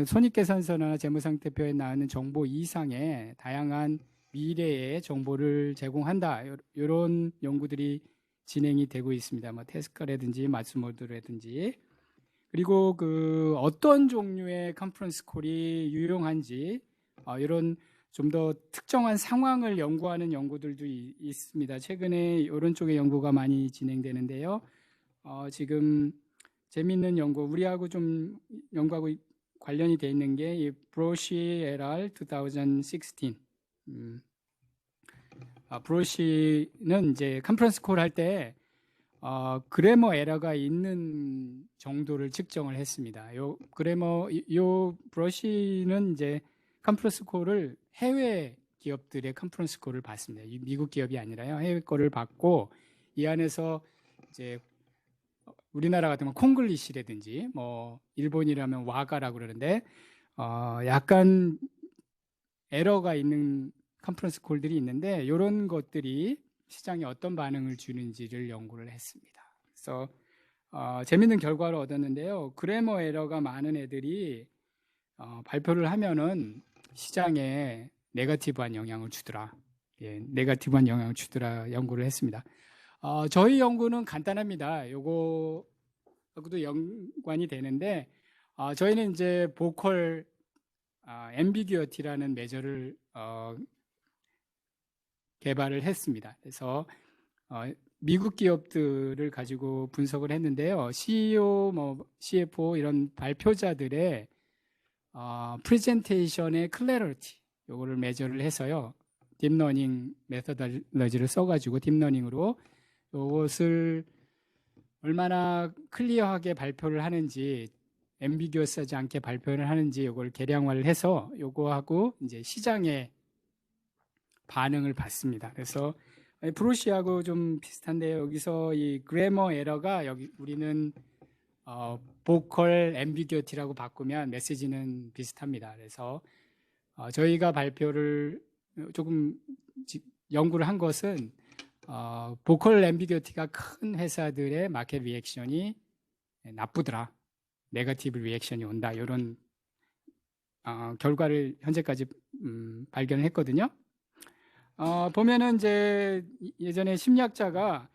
손익계산서나 재무상태표에 나오는 정보 이상의 다양한 미래의 정보를 제공한다. 이런 연구들이 진행이 되고 있습니다. 뭐 테스카라든지 마츠모토라든지. 그리고 어떤 종류의 컨퍼런스 콜이 유용한지 이런 좀 더 특정한 상황을 연구하는 연구들도 있습니다. 최근에 이런 쪽의 연구가 많이 진행되는데요. 지금 재미있는 연구, 우리하고 좀 연구하고 관련이 돼 있는 게 이 브로시 LR 2016. 브로시는 이제 컨퍼런스 콜 할 때 그래머 에러가 있는 정도를 측정을 했습니다. 요 브로시는 이제 컨퍼런스 콜을 해외 기업들의 컨퍼런스 콜을 봤습니다. 미국 기업이 아니라요. 해외 거를 봤고 이 안에서 이제 우리나라 같은 건 콩글리시라든지 뭐 일본이라면 와가라고 그러는데 약간 에러가 있는 컨퍼런스 콜들이 있는데 이런 것들이 시장에 어떤 반응을 주는지를 연구를 했습니다. 그래서 재밌는 결과를 얻었는데요. 그래머 에러가 많은 애들이 발표를 하면은 시장에 네거티브한 영향을 주더라. 네거티브한 영향을 주더라 연구를 했습니다. 저희 연구는 간단합니다. 요거하고도 연관이 되는데 저희는 이제 보컬 앰비규어티라는 메저를 개발을 했습니다. 그래서 미국 기업들을 가지고 분석을 했는데요. CEO, CFO 이런 발표자들의 프레젠테이션의 클래리티 요거를 메저를 해서요. 딥러닝 메서덜러지를 써가지고 딥러닝으로 이것을 얼마나 클리어하게 발표를 하는지, 앰비규어스하지 않게 발표를 하는지 이걸 계량화를 해서 요거하고 이제 시장의 반응을 봤습니다. 그래서 브로시하고 좀 비슷한데 여기서 이 그래머 에러가 여기 우리는 보컬 앰비규어티라고 바꾸면 메시지는 비슷합니다. 그래서 저희가 발표를 조금 연구를 한 것은 보컬 앰비규어티가 큰 회사들의 마켓 리액션이 나쁘더라, 네거티브 리액션이 온다, 이런 결과를 현재까지 발견했거든요. 보면은 이제 예전에 심리학자가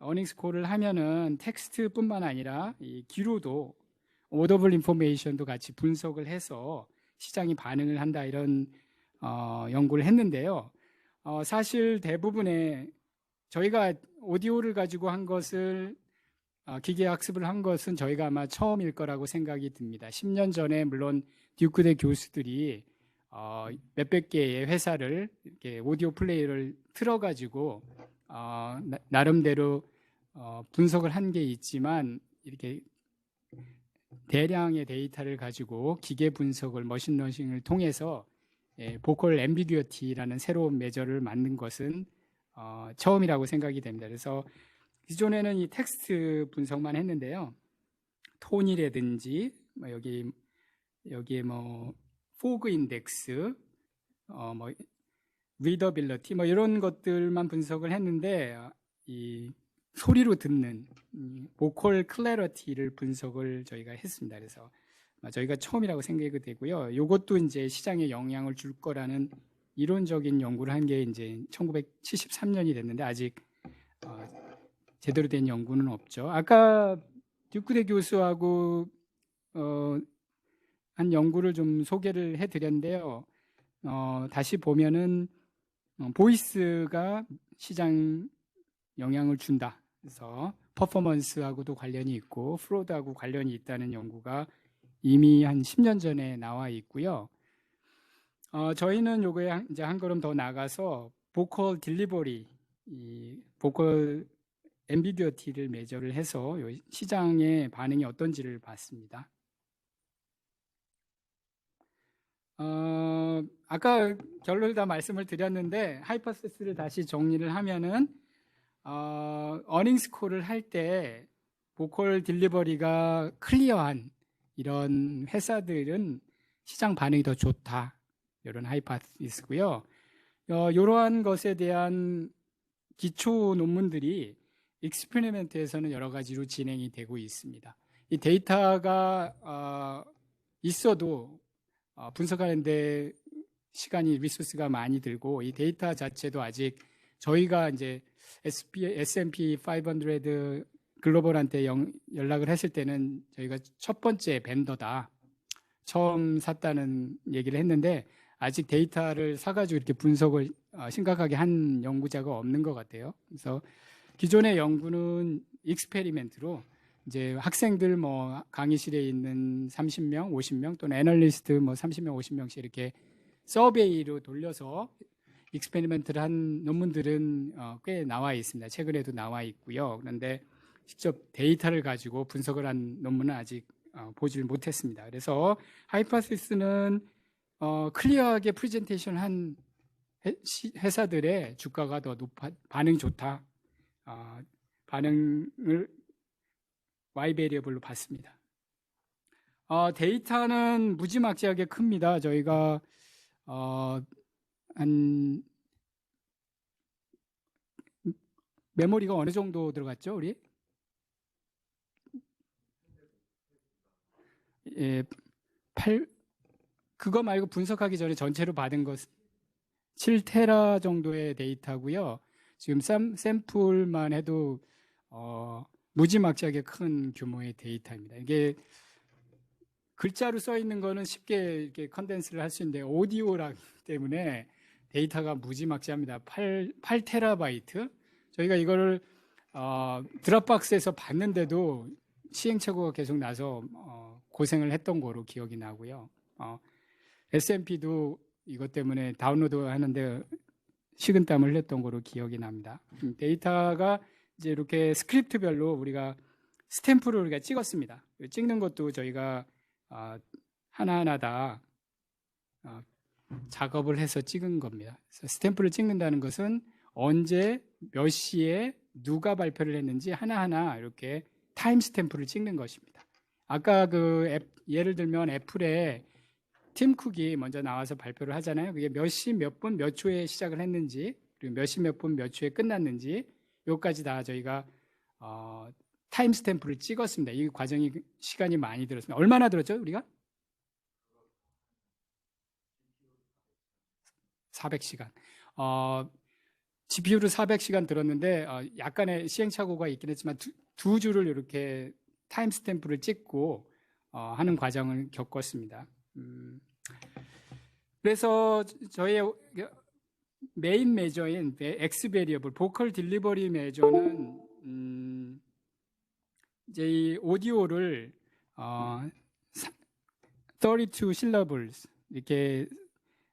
어닝스 콜을 하면은 텍스트뿐만 아니라 이 기로도 오더블 인포메이션도 같이 분석을 해서 시장이 반응을 한다, 이런 연구를 했는데요. 사실 대부분의 저희가 오디오를 가지고 한 것을 기계 학습을 한 것은 저희가 아마 처음일 거라고 생각이 듭니다. 10년 전에 물론 듀크대 교수들이 몇백 개의 회사를 이렇게 오디오 플레이어를 틀어가지고 나름대로 분석을 한 게 있지만 이렇게 대량의 데이터를 가지고 기계 분석을 머신러닝을 통해서 보컬 앰비규어티라는 새로운 메저를 만든 것은 처음이라고 생각이 됩니다. 그래서 기존에는 이 텍스트 분석만 했는데요. 톤이라든지 여기에 뭐 포그 인덱스, 뭐 리더빌리티 뭐 이런 것들만 분석을 했는데 이 소리로 듣는 보컬 클래리티를 분석을 저희가 했습니다. 그래서 저희가 처음이라고 생각이 되고요. 이것도 이제 시장에 영향을 줄 거라는 이론적인 연구를 한 게 이제 1973년이 됐는데 아직 제대로 된 연구는 없죠. 아까 듀크대 교수하고 한 연구를 좀 소개를 해드렸는데요. 다시 보면은 보이스가 시장 영향을 준다. 그래서 퍼포먼스하고도 관련이 있고 프로드하고 관련이 있다는 연구가 이미 한 10년 전에 나와 있고요. 저희는 요거에 이제 한 걸음 더 나가서 보컬 딜리버리, 이 보컬 앰비규어티를 메저를 해서 요 시장의 반응이 어떤지를 봤습니다. 아까 결론을 다 말씀을 드렸는데 하이퍼시스를 다시 정리를 하면은 어닝스 콜을 할 때 보컬 딜리버리가 클리어한 이런 회사들은 시장 반응이 더 좋다. 이런 하이퍼시스고요. 이러한 것에 대한 기초 논문들이 익스페리멘트에서는 여러 가지로 진행이 되고 있습니다. 이 데이터가 있어도 분석하는데 시간이 리소스가 많이 들고 이 데이터 자체도 아직 저희가 이제 S&P 500 글로벌한테 연락을 했을 때는 저희가 첫 번째 벤더다. 처음 샀다는 얘기를 했는데 아직 데이터를 사가지고 이렇게 분석을 심각하게 한 연구자가 없는 것 같아요. 그래서 기존의 연구는 익스페리멘트로 이제 학생들 뭐 강의실에 있는 30명, 50명 또는 애널리스트 뭐 30명, 50명씩 이렇게 서베이로 돌려서 익스페리멘트를 한 논문들은 꽤 나와 있습니다. 최근에도 나와 있고요. 그런데 직접 데이터를 가지고 분석을 한 논문은 아직 보지를 못했습니다. 그래서 하이퍼시스는 클리어하게 프레젠테이션 한 회사들의 주가가 더 반응이 좋다. 반응을 Y 베리어블로 봤습니다. 데이터는 무지막지하게 큽니다. 저희가 한 메모리가 어느 정도 들어갔죠, 우리? 예, 그거 말고 분석하기 전에 전체로 받은 것 7테라 정도의 데이터고요. 지금 샘플만 해도 무지막지하게 큰 규모의 데이터입니다. 이게 글자로 써 있는 거는 쉽게 이렇게 컨덴스를 할 수 있는데 오디오라기 때문에 데이터가 무지막지합니다. 8테라바이트. 저희가 이거를 드랍박스에서 봤는데도 시행착오가 계속 나서 고생을 했던 거로 기억이 나고요. S&P도 이것 때문에 다운로드 하는데 식은땀을 흘렸던 거로 기억이 납니다. 데이터가 이제 이렇게 스크립트별로 우리가 스탬프를 우리가 찍었습니다. 찍는 것도 저희가 하나하나 다 작업을 해서 찍은 겁니다. 그래서 스탬프를 찍는다는 것은 언제 몇 시에 누가 발표를 했는지 하나하나 이렇게 타임 스탬프를 찍는 것입니다. 아까 예를 들면 애플에 팀 쿡이 먼저 나와서 발표를 하잖아요. 그게 몇 시 몇 분 몇 초에 시작을 했는지 그리고 몇 시 몇 분 몇 초에 끝났는지 요까지 다 저희가 타임 스탬프를 찍었습니다. 이 과정이 시간이 많이 들었습니다. 얼마나 들었죠, 우리가? 400시간. GPU를 400시간 들었는데 약간의 시행착오가 있긴 했지만 두 줄을 이렇게 타임 스탬프를 찍고 하는 과정을 겪었습니다. 그래서 저희의 메인 메저인 X 베리어블 보컬 딜리버리 메저는 이제 이 오디오를 32 syllables 이렇게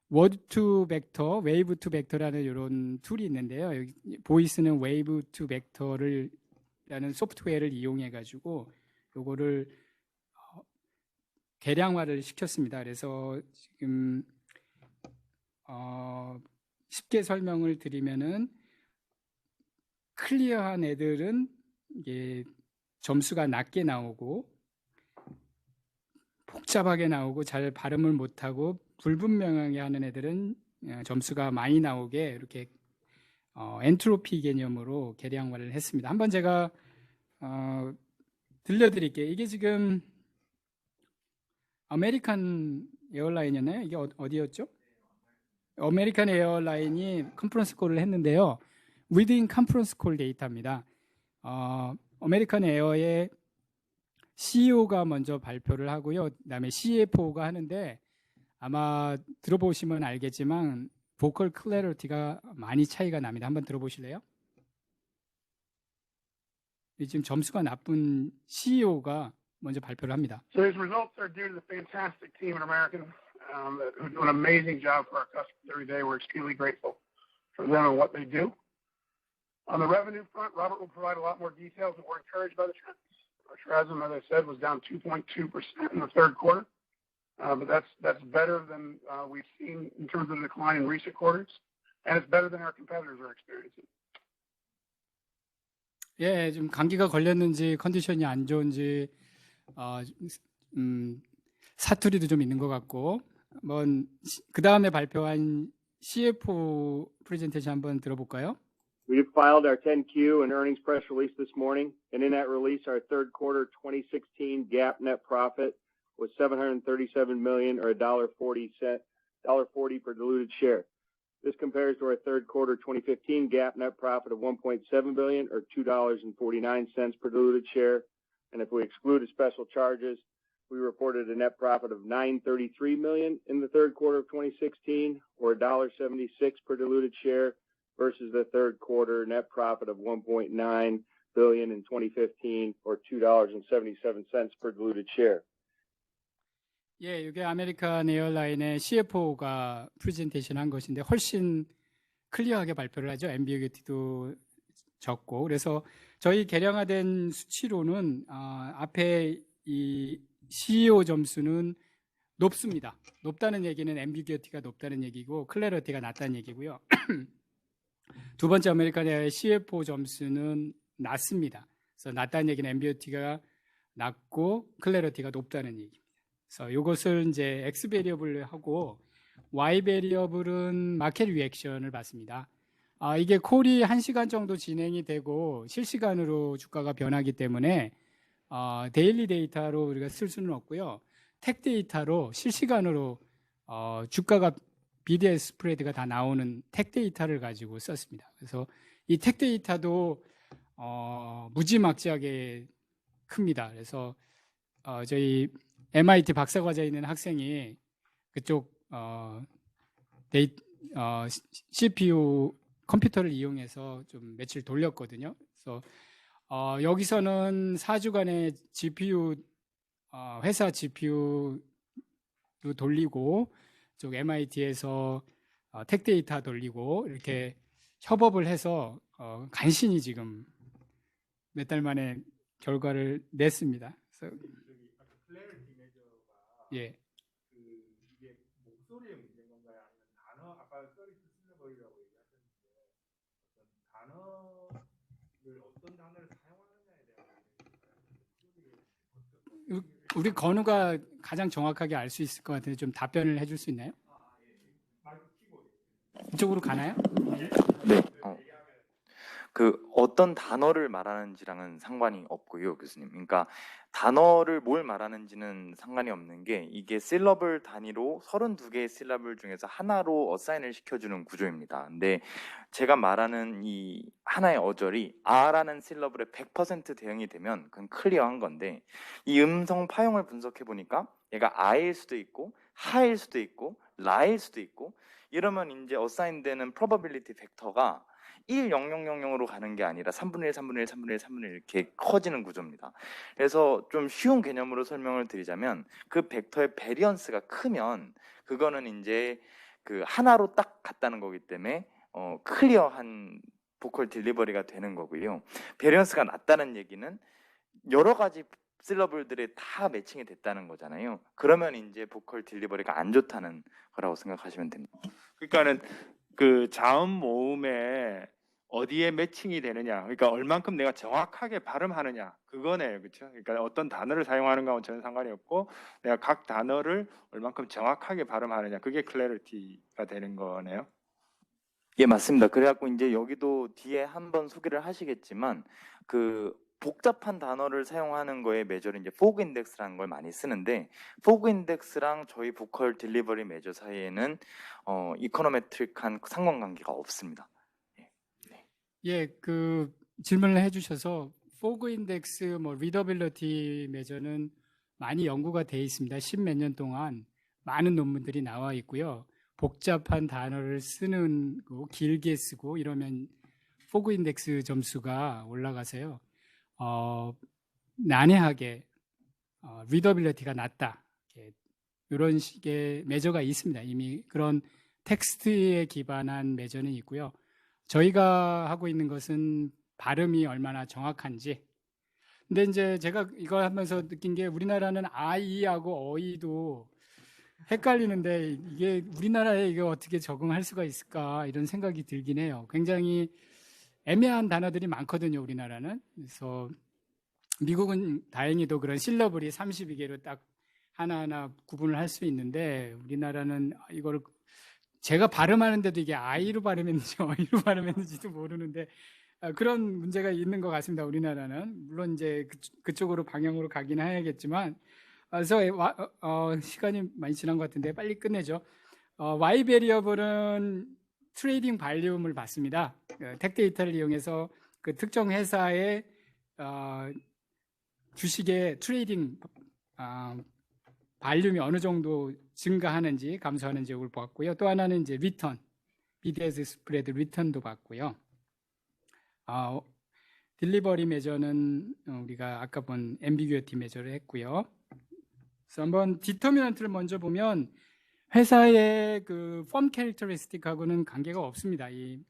워드 투 벡터, 웨이브 투 벡터라는 이런 툴이 있는데요. 여기 보이스는 웨이브 투 벡터를 라는 소프트웨어를 이용해 가지고 요거를 개량화를 시켰습니다. 그래서 지금 쉽게 설명을 드리면은 클리어한 애들은 이게 점수가 낮게 나오고 복잡하게 나오고 잘 발음을 못하고 불분명하게 하는 애들은 점수가 많이 나오게 이렇게 엔트로피 개념으로 개량화를 했습니다. 한번 제가 들려드릴게요. 이게 지금 아메리칸 에어라인이었나요? 이게 어디였죠? 아메리칸 에어라인이 컨퍼런스 콜을 했는데요. 위드인 컨퍼런스 콜 데이터입니다. 아메리칸 에어의 CEO가 먼저 발표를 하고요. 그다음에 CFO가 하는데 아마 들어보시면 알겠지만 보컬 클래리티가 많이 차이가 납니다. 한번 들어보실래요? 지금 점수가 나쁜 CEO가 먼저 발표를 합니다. So these results are due to the fantastic team at American who do an amazing job for our customers every day. We're extremely grateful for them and what they do. On the revenue front, Robert will provide a lot more details, but we're encouraged by the trends. Our TRASM, as I said, was down 2.2% in the third quarter, but that's better than we've seen in terms of the decline in recent quarters, and it's better than our competitors are experiencing. 예, 좀 감기가 걸렸는지 컨디션이 안 좋은지 사투리도 좀 있는 것 같고, 그 다음에 발표한 CFO 프레젠테이션 한번 들어볼까요? We filed our 10Q and earnings press release this morning, and in that release, our third quarter 2016 GAAP net profit was $737 million, or $1.40 per diluted share. This compares to our third quarter 2015 GAAP net profit of $1.7 billion, or $2.49 per diluted share. And if we exclude the special charges, we reported a net profit of $933 million in the third quarter of 2016, or $1.76 per diluted share, versus the third quarter net profit of $1.9 billion in 2015, or $2.77 per diluted share. 예, 이게 아메리칸 에어라인의 CFO가 프레젠테이션 한 것인데 훨씬 클리어하게 발표를 하죠. 앰비규티도 적고. 그래서 저희 개량화된 수치로는 앞에 이 CEO 점수는 높습니다. 높다는 얘기는 앰비규티가 높다는 얘기고 클래리티가 낮다는 얘기고요. 두 번째 아메리칸 에어의 CFO 점수는 낮습니다. 그래서 낮다는 얘기는 앰비규티가 낮고 클래리티가 높다는 얘기입니다. 그래서 이것을 이제 X 베리어블하고 Y 베리어블은 마켓 리액션을 봤습니다. 이게 콜이 1시간 정도 진행이 되고 실시간으로 주가가 변하기 때문에 데일리 데이터로 우리가 쓸 수는 없고요. 텍 데이터로 실시간으로 주가가 BDS 스프레드가 다 나오는 텍 데이터를 가지고 썼습니다. 그래서 이 텍 데이터도 무지막지하게 큽니다. 그래서 저희 MIT 박사과정에 있는 학생이 그쪽 CPU 컴퓨터를 이용해서 좀 며칠 돌렸거든요. 그래서 여기서는 4주간의 GPU 회사 GPU도 돌리고 쪽 MIT에서 텍 데이터 돌리고 이렇게 협업을 해서 간신히 지금 몇 달 만에 결과를 냈습니다. 그래서 예. 이게 목소리의 문제인 건가요? 아니면 단어, 아까 서비스 실러블이라고 얘기하셨는데 어떤 단어를 사용하느냐에 대한 우리 건우가 가장 정확하게 알 수 있을 것 같은데 좀 답변을 해줄 수 있나요? 이쪽으로 가나요? 네. 어떤 단어를 말하는지랑은 상관이 없고요, 교수님. 그러니까 단어를 뭘 말하는지는 상관이 없는 게 이게 실러블 단위로 32개의 실러블 중에서 하나로 어사인을 시켜주는 구조입니다. 근데 제가 말하는 이 하나의 어절이 아라는 실러블에 100% 대응이 되면 그건 클리어한 건데 이 음성 파형을 분석해 보니까 얘가 아일 수도 있고 하일 수도 있고 라일 수도 있고 이러면 이제 어사인되는 probability 벡터가 1, 0, 0, 0, 0으로 가는 게 아니라 3분의 1, 3분의 1, 3분의 1, 3분의 1 이렇게 커지는 구조입니다. 그래서 좀 쉬운 개념으로 설명을 드리자면 그 벡터의 베리언스가 크면 그거는 이제 그 하나로 딱 갔다는 거기 때문에 클리어한 보컬 딜리버리가 되는 거고요. 베리언스가 낮다는 얘기는 여러 가지 실러블들이 다 매칭이 됐다는 거잖아요. 그러면 이제 보컬 딜리버리가 안 좋다는 거라고 생각하시면 됩니다. 그러니까는 그 자음 모음에 어디에 매칭이 되느냐, 그러니까 얼만큼 내가 정확하게 발음하느냐, 그거네요, 그렇죠? 그러니까 어떤 단어를 사용하는가와 전혀 상관이 없고 내가 각 단어를 얼만큼 정확하게 발음하느냐, 그게 클래리티가 되는 거네요. 예, 맞습니다. 그래갖고 이제 여기도 뒤에 한번 소개를 하시겠지만 그 복잡한 단어를 사용하는 거에 메저를 이제 포그 인덱스라는 걸 많이 쓰는데 포그 인덱스랑 저희 보컬 딜리버리 메저 사이에는 이코노메트릭한 상관관계가 없습니다. 예, 그 질문을 해주셔서 포그 인덱스, 뭐 리더빌리티 메저는 많이 연구가 돼 있습니다. 10몇 년 동안 많은 논문들이 나와 있고요. 복잡한 단어를 쓰는 거 길게 쓰고 이러면 포그 인덱스 점수가 올라가서요. 난해하게 리더빌리티가 낮다. 이런 식의 메저가 있습니다. 이미 그런 텍스트에 기반한 메저는 있고요. 저희가 하고 있는 것은 발음이 얼마나 정확한지. 근데 이제 제가 이거 하면서 느낀 게 우리나라는 아이하고 어이도 헷갈리는데 이게 우리나라에 이거 어떻게 적응할 수가 있을까 이런 생각이 들긴 해요. 굉장히 애매한 단어들이 많거든요, 우리나라는. 그래서 미국은 다행히도 그런 실러블이 32개로 딱 하나하나 구분을 할 수 있는데 우리나라는 이걸 제가 발음하는데도 이게 아이로 발음했는지 어이로 발음했는지도 모르는데 그런 문제가 있는 것 같습니다. 우리나라는 물론 이제 그쪽으로 방향으로 가긴 해야겠지만 그래서 시간이 많이 지난 것 같은데 빨리 끝내죠. Y 베리어블은 트레이딩 발륨을 봤습니다. 텍 데이터를 이용해서 그 특정 회사의 주식의 트레이딩 발륨이 어느 정도 증가하는지 감소하는지 이걸 봤고요. 또 하나는 이제 리턴, BDS 스프레드 리턴도 봤고요. 딜리버리 메저는 우리가 아까 본 앰비규어티 메저를 했고요. 그래서 한번 디터미넌트를 먼저 보면 회사의 그 펌 캐릭터리스틱하고는 관계가 없습니다. 이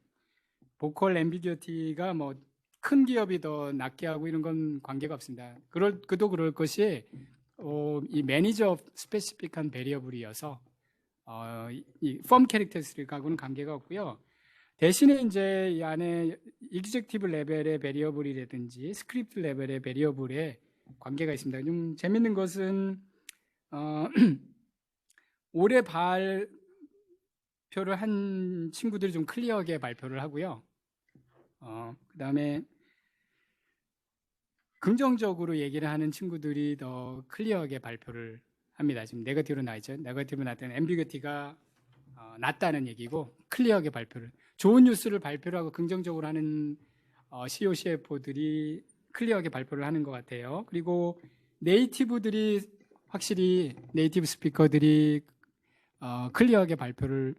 보컬 앰비규어티가 뭐 큰 기업이 더 낫게 하고 이런 건 관계가 없습니다. 그도 그럴 것이 이 매니저 스페시픽한 베리어블이어서 이 펌 캐릭터리스틱하고는 관계가 없고요. 대신에 이제 이 안에 익젝티브 레벨의 베리어블이라든지 스크립트 레벨의 베리어블에 관계가 있습니다. 좀 재밌는 것은 올해 발표를 한 친구들이 좀 클리어하게 발표를 하고요. 그 다음에 긍정적으로 얘기를 하는 친구들이 더 클리어하게 발표를 합니다. 지금 네거티브로 나있죠. 네거티브 나타는 앰비규어티가 낮다는 얘기고 클리어하게 발표를 좋은 뉴스를 발표를 하고 긍정적으로 하는 COCFO들이 클리어하게 발표를 하는 것 같아요. 그리고 네이티브들이 확실히 네이티브 스피커들이 클리어하게 발표를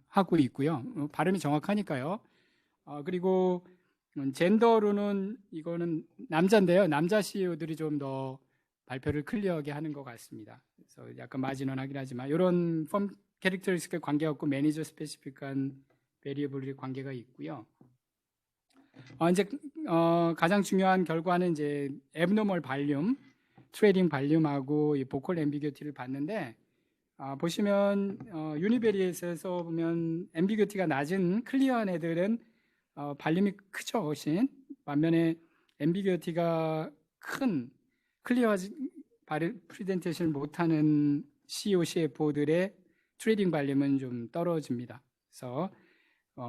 하고 있고요. 발음이 정확하니까요. 그리고 젠더로는 이거는 남자인데요. 남자 CEO들이 좀 더 발표를 클리어하게 하는 것 같습니다. 그래서 약간 마지노하긴 하지만 이런 펌 캐릭터리스틱에 관계가 없고 매니저 스페시픽한 베리어블이 관계가 있고요. 이제 가장 중요한 결과는 이제 앱노멀 발륨, 트레이딩 발륨하고 이 보컬 앰비규어티를 봤는데 보시면 유니베리에서 보면 앰비규어티가 낮은 클리어한 애들은 발륨이 크죠, 훨씬. 반면에 앰비규어티가 큰 클리어하지 프리젠테이션을 못하는 COCFO들의 트레이딩 발륨은 좀 떨어집니다. 그래서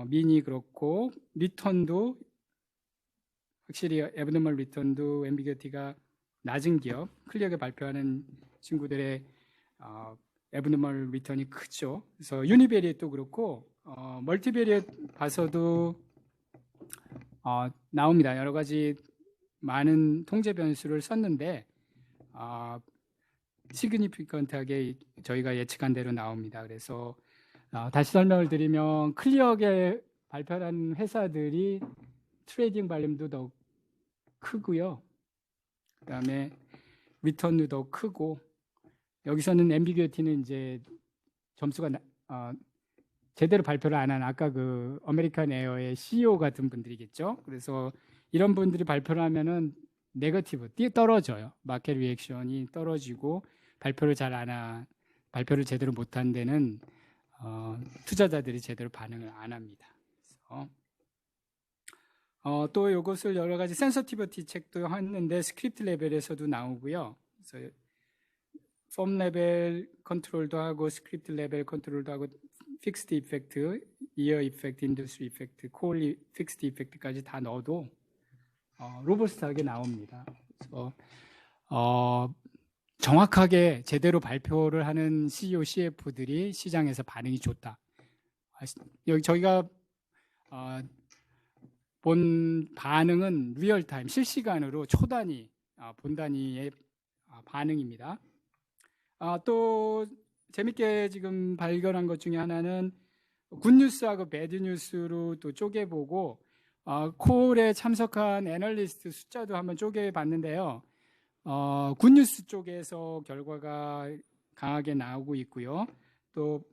민이 그렇고 리턴도 확실히 앱노멀 리턴도 앰비규어티가 낮은 기업 클리어하게 발표하는 친구들의 앱노멀 리턴이 크죠. 그래서 유니베리에도 그렇고 멀티베리에 봐서도 나옵니다. 여러 가지 많은 통제 변수를 썼는데 시그니피컨트하게 저희가 예측한 대로 나옵니다. 그래서 다시 설명을 드리면 클리어하게 발표한 회사들이 트레이딩 발륨도 더 크고요. 그다음에 리턴도 더 크고 여기서는 앰비규어티는 이제 점수가 제대로 발표를 안 한 아까 그 아메리칸 에어의 CEO 같은 분들이겠죠. 그래서 이런 분들이 발표를 하면은 네거티브 떨어져요. 마켓 리액션이 떨어지고 발표를 발표를 제대로 못한 데는 투자자들이 제대로 반응을 안 합니다. 그래서 또 이것을 여러 가지 센서티비티 책도 했는데 스크립트 레벨에서도 나오고요. 그래서 폼 레벨 컨트롤도 하고 스크립트 레벨 컨트롤도 하고 픽스드 이펙트, 이어 이펙트, 인더스트리 이펙트, 콜 픽스드 이펙트까지 다 넣어도 로버스트하게 나옵니다. 그래서 정확하게 제대로 발표를 하는 CEO, CF들이 시장에서 반응이 좋다. 여기 저희가 본 반응은 리얼타임, 실시간으로 초단위, 본 단위의 반응입니다. 또 재밌게 지금 발견한 것 중에 하나는 굿뉴스하고 배드뉴스로 또 쪼개보고 콜에 참석한 애널리스트 숫자도 한번 쪼개봤는데요. 굿뉴스 쪽에서 결과가 강하게 나오고 있고요. 또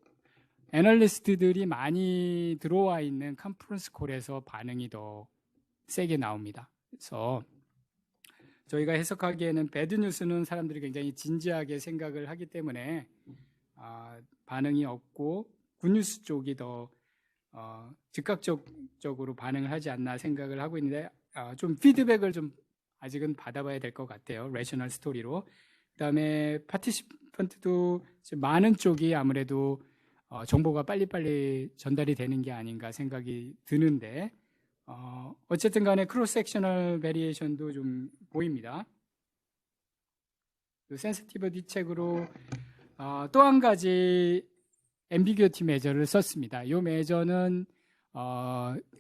애널리스트들이 많이 들어와 있는 컨퍼런스 콜에서 반응이 더 세게 나옵니다. 그래서 저희가 해석하기에는 배드뉴스는 사람들이 굉장히 진지하게 생각을 하기 때문에 반응이 없고 굿뉴스 쪽이 더 즉각적으로 반응을 하지 않나 생각을 하고 있는데 좀 피드백을 좀 아직은 받아봐야 될 것 같아요. 레셔널 스토리로. 그다음에 파티시펀트도 많은 쪽이 아무래도 정보가 빨리빨리 전달이 되는 게 아닌가 생각이 드는데 어쨌든 간에 크로스 섹셔널 베리에이션도 좀 보입니다. 센시티비티 책으로 또 한 가지 앰비규어티 메저를 썼습니다. 이 메저는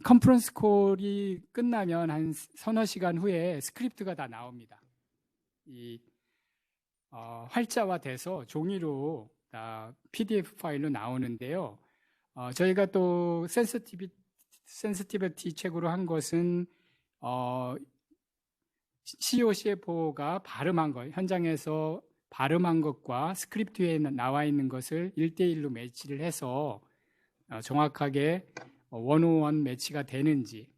컨퍼런스 콜이 끝나면 한 서너 시간 후에 스크립트가 다 나옵니다. 이 활자화돼서 종이로 다 PDF 파일로 나오는데요. 저희가 또 센시티비티 책으로 한 것은 CEO, CFO가 발음한 것, 현장에서 발음한 것과 스크립트에 나와 있는 것을 1대1로 매치를 해서 정확하게 원오원 매치가 되는지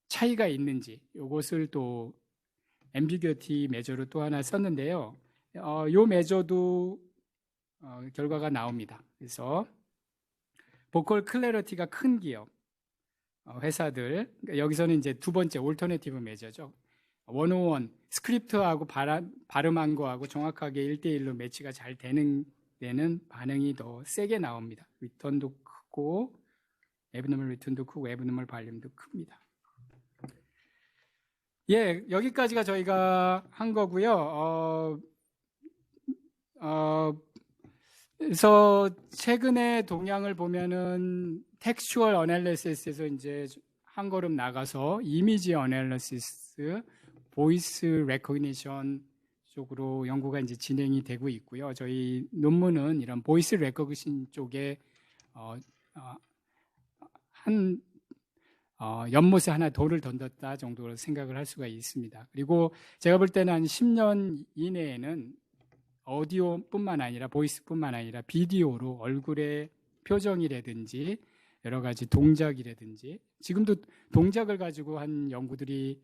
차이가 있는지 이것을 또 앰비규어티 메저로 또 하나 썼는데요. 이 메저도 결과가 나옵니다. 그래서 보컬 클래리티가 큰 기업 회사들, 여기서는 이제 두 번째 올터네티브 메저죠. 101 스크립트하고 발음한 거하고 정확하게 1대1로 매치가 잘 되는 데는 반응이 더 세게 나옵니다. 리턴도 크고 애브노멀 리턴도 크고 애브노멀 발륨도 큽니다. 예, 여기까지가 저희가 한 거고요. 그래서 최근에 동향을 보면은 텍스추얼 어널리시스에서 이제 한 걸음 나가서 이미지 어널리시스, 보이스 레코그니션 쪽으로 연구가 이제 진행이 되고 있고요. 저희 논문은 이런 보이스 레코그니션 쪽에 한 연못에 하나 돌을 던졌다 정도로 생각을 할 수가 있습니다. 그리고 제가 볼 때는 한 10년 이내에는 오디오뿐만 아니라 보이스뿐만 아니라 비디오로 얼굴의 표정이라든지 여러 가지 동작이라든지 지금도 동작을 가지고 한 연구들이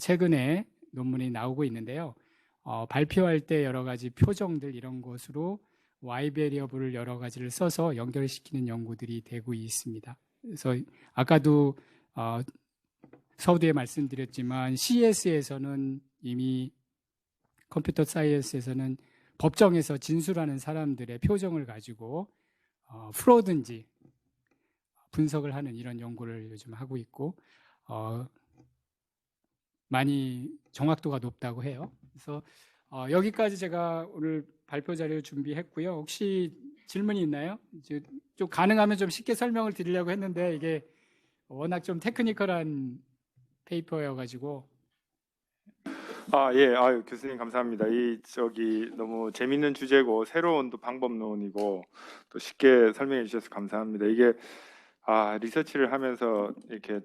최근에 논문이 나오고 있는데요. 발표할 때 여러 가지 표정들 이런 것으로 Y 베리어블을 여러 가지를 써서 연결시키는 연구들이 되고 있습니다. 그래서 아까도 서두에 말씀드렸지만 CS에서는 이미 컴퓨터 사이언스에서는 법정에서 진술하는 사람들의 표정을 가지고 프로든지 분석을 하는 이런 연구를 요즘 하고 있고 많이 정확도가 높다고 해요. 그래서 여기까지 제가 오늘 발표 자료 준비했고요. 혹시 질문이 있나요? 좀 가능하면 좀 쉽게 설명을 드리려고 했는데 이게 워낙 좀 테크니컬한 페이퍼여가지고. 예, 교수님 감사합니다. 너무 재밌는 주제고 새로운 또 방법론이고 또 쉽게 설명해 주셔서 감사합니다. 이게 리서치를 하면서 이렇게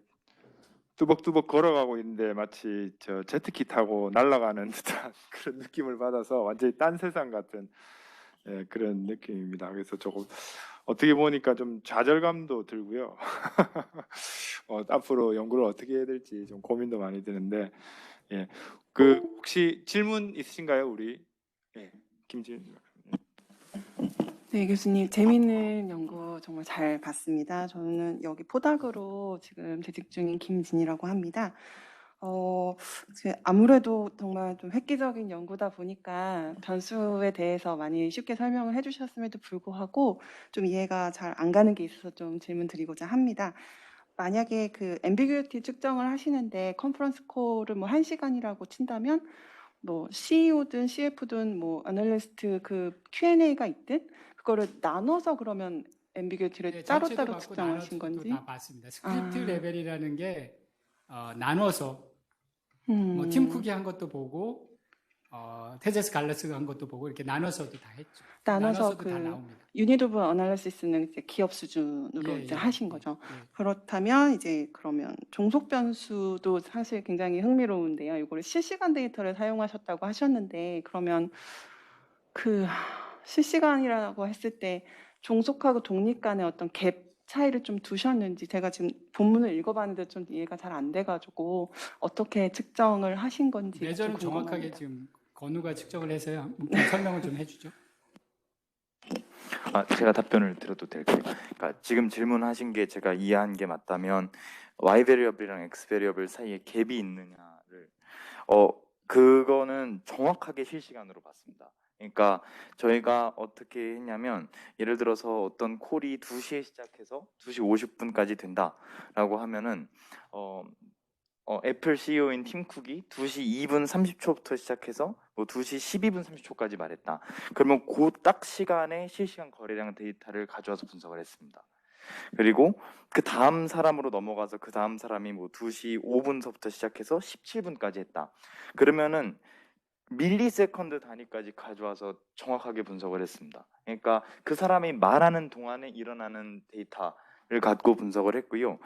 뚜벅뚜벅 걸어가고 있는데 마치 저 제트기 타고 날아가는 듯한 그런 느낌을 받아서 완전히 딴 세상 같은 그런 느낌입니다. 그래서 조금 어떻게 보니까 좀 좌절감도 들고요. 앞으로 연구를 어떻게 해야 될지 좀 고민도 많이 드는데, 예, 그 혹시 질문 있으신가요, 우리? 예, 김진. 네, 교수님 재미있는 연구 정말 잘 봤습니다. 저는 여기 포닥으로 지금 재직 중인 김진이라고 합니다. 아무래도 정말 좀 획기적인 연구다 보니까 변수에 대해서 많이 쉽게 설명을 해주셨음에도 불구하고 좀 이해가 잘 안 가는 게 있어서 좀 질문 드리고자 합니다. 만약에 그 앰비규리티 측정을 하시는데 컨퍼런스 콜을 뭐 1시간이라고 친다면 뭐 CEO든 CF든 뭐 애널리스트 그 Q&A가 있든 그거를 나눠서 그러면 앰비규리티를 네, 따로따로 전체도 받고 측정하신 나눠서도 건지? 다 봤습니다. 스크립트 아. 레벨이라는 게 나눠서 뭐 음. 팀 쿡이 한 것도 보고 테제스 갈라스가 한 것도 보고 이렇게 나눠서도 다 했죠. 나눠서 나눠서도 다 그 나옵니다. 유닛 오브 어널리시스는 이제 기업 수준으로 이제 하신 거죠. 그렇다면 이제 그러면 종속 변수도 사실 굉장히 흥미로운데요. 이거를 실시간 데이터를 사용하셨다고 하셨는데 그러면 그 실시간이라고 했을 때 종속하고 독립 간의 어떤 갭 차이를 좀 두셨는지 제가 지금 본문을 읽어봤는데 좀 이해가 잘 안 돼가지고 어떻게 측정을 하신 건지 좀 매저는 정확하게 궁금합니다. 지금 건우가 측정을 해서요. 설명을 좀 해주죠. 제가 답변을 드려도 될까요? 그러니까 지금 질문하신 게 제가 이해한 게 맞다면 y 베리어블이랑 x 베리어블 사이에 갭이 있느냐를 그거는 정확하게 실시간으로 봤습니다. 그러니까 저희가 어떻게 했냐면 예를 들어서 어떤 콜이 2시에 시작해서 2시 50분까지 된다라고 하면은 애플 CEO인 팀 쿡이 2시 2분 30초부터 시작해서 뭐 2시 12분 30초까지 말했다. 그러면 그 딱 시간에 실시간 거래량 데이터를 가져와서 분석을 했습니다. 그리고 그 다음 사람으로 넘어가서 그 다음 사람이 뭐 2시 5분서부터 시작해서 17분까지 했다. 그러면은 밀리세컨드 단위까지 가져와서 정확하게 분석을 했습니다. 그러니까 그 사람이 말하는 동안에 일어나는 데이터를 갖고 분석을 했고요.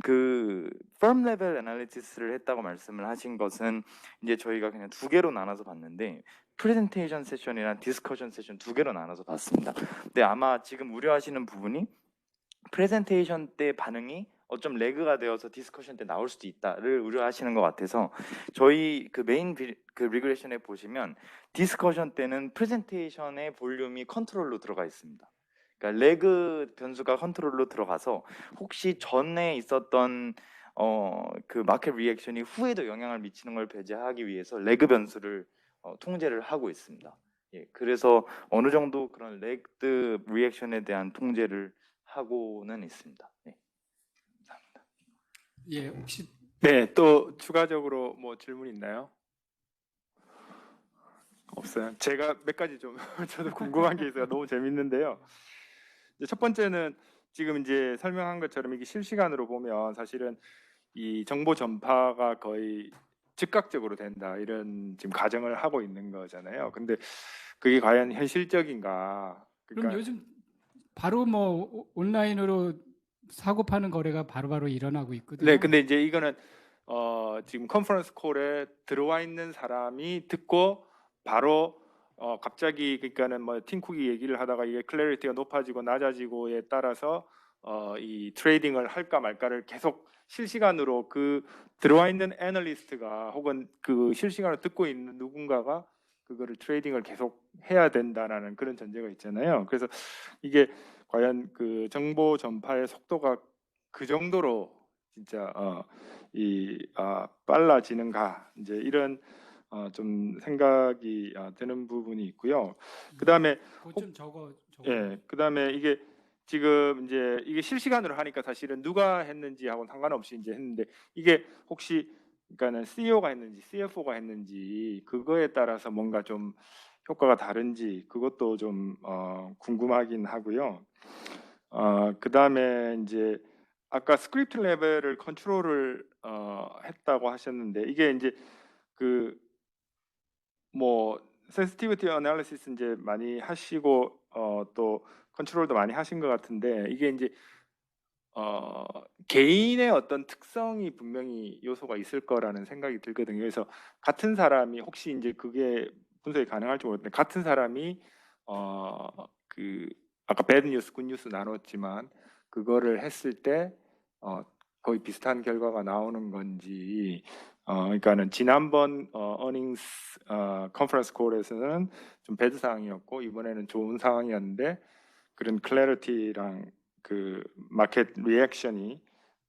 그 firm level analysis를 했다고 말씀을 하신 것은 이제 저희가 그냥 두 개로 나눠서 봤는데 프레젠테이션 세션이랑 디스커션 세션 두 개로 나눠서 봤습니다. 근데 아마 지금 우려하시는 부분이 프레젠테이션 때 반응이 좀 레그가 되어서 디스커션 때 나올 수도 있다를 우려하시는 것 같아서 저희 그 메인 그 리그레션에 보시면 디스커션 때는 프레젠테이션의 볼륨이 컨트롤로 들어가 있습니다. 그러니까 레그 변수가 컨트롤로 들어가서 혹시 전에 있었던 그 마켓 리액션이 후에도 영향을 미치는 걸 배제하기 위해서 레그 변수를 통제를 하고 있습니다. 예, 그래서 어느 정도 그런 레그 리액션에 대한 통제를 하고는 있습니다. 네. 감사합니다. 예, 혹시 네, 또 추가적으로 뭐 질문 있나요? 없어요. 제가 몇 가지 좀 저도 궁금한 게 있어요. 너무 재밌는데요. 이제 첫 번째는 지금 이제 설명한 것처럼 이게 실시간으로 보면 사실은 이 정보 전파가 거의 즉각적으로 된다 이런 지금 가정을 하고 있는 거잖아요. 근데 그게 과연 현실적인가? 그럼 요즘 바로 뭐 온라인으로 사고 파는 거래가 바로바로 일어나고 있거든요. 네, 근데 이제 이거는 지금 컨퍼런스 콜에 들어와 있는 사람이 듣고 바로 갑자기 그러니까는 뭐 팀쿡이 얘기를 하다가 이게 클래리티가 높아지고 낮아지고에 따라서 이 트레이딩을 할까 말까를 계속 실시간으로 그 들어와 있는 애널리스트가 혹은 그 실시간으로 듣고 있는 누군가가 그거를 트레이딩을 계속 해야 된다라는 그런 전제가 있잖아요. 그래서 이게 과연 그 정보 전파의 속도가 그 정도로 진짜 빨라지는가 이제 이런 좀 생각이 드는 부분이 있고요. 그다음에 좀 적어. 예, 그다음에 이게 지금 이제 이게 실시간으로 하니까 사실은 누가 했는지 하고는 상관없이 이제 했는데 이게 혹시 그러니까는 CEO가 했는지 CFO가 했는지 그거에 따라서 뭔가 좀 효과가 다른지 그것도 좀 궁금하긴 하고요. 그다음에 이제 아까 스크립트 레벨을 컨트롤을 했다고 하셨는데 이게 이제 그 뭐 센시티비티 어널리시스 이제 많이 하시고 또 컨트롤도 많이 하신 것 같은데 이게 이제 개인의 어떤 특성이 분명히 요소가 있을 거라는 생각이 들거든요. 그래서 같은 사람이 혹시 이제 그게 분석이 가능할지 모르겠는데 같은 사람이 그 아까 배드 뉴스, 굿 뉴스 나눴지만 그거를 했을 때 거의 비슷한 결과가 나오는 건지 그러니까는 지난번 어닝스 컨퍼런스 콜에서는 좀 배드 상황이었고 이번에는 좋은 상황이었는데 그런 클래리티랑 그 마켓 리액션이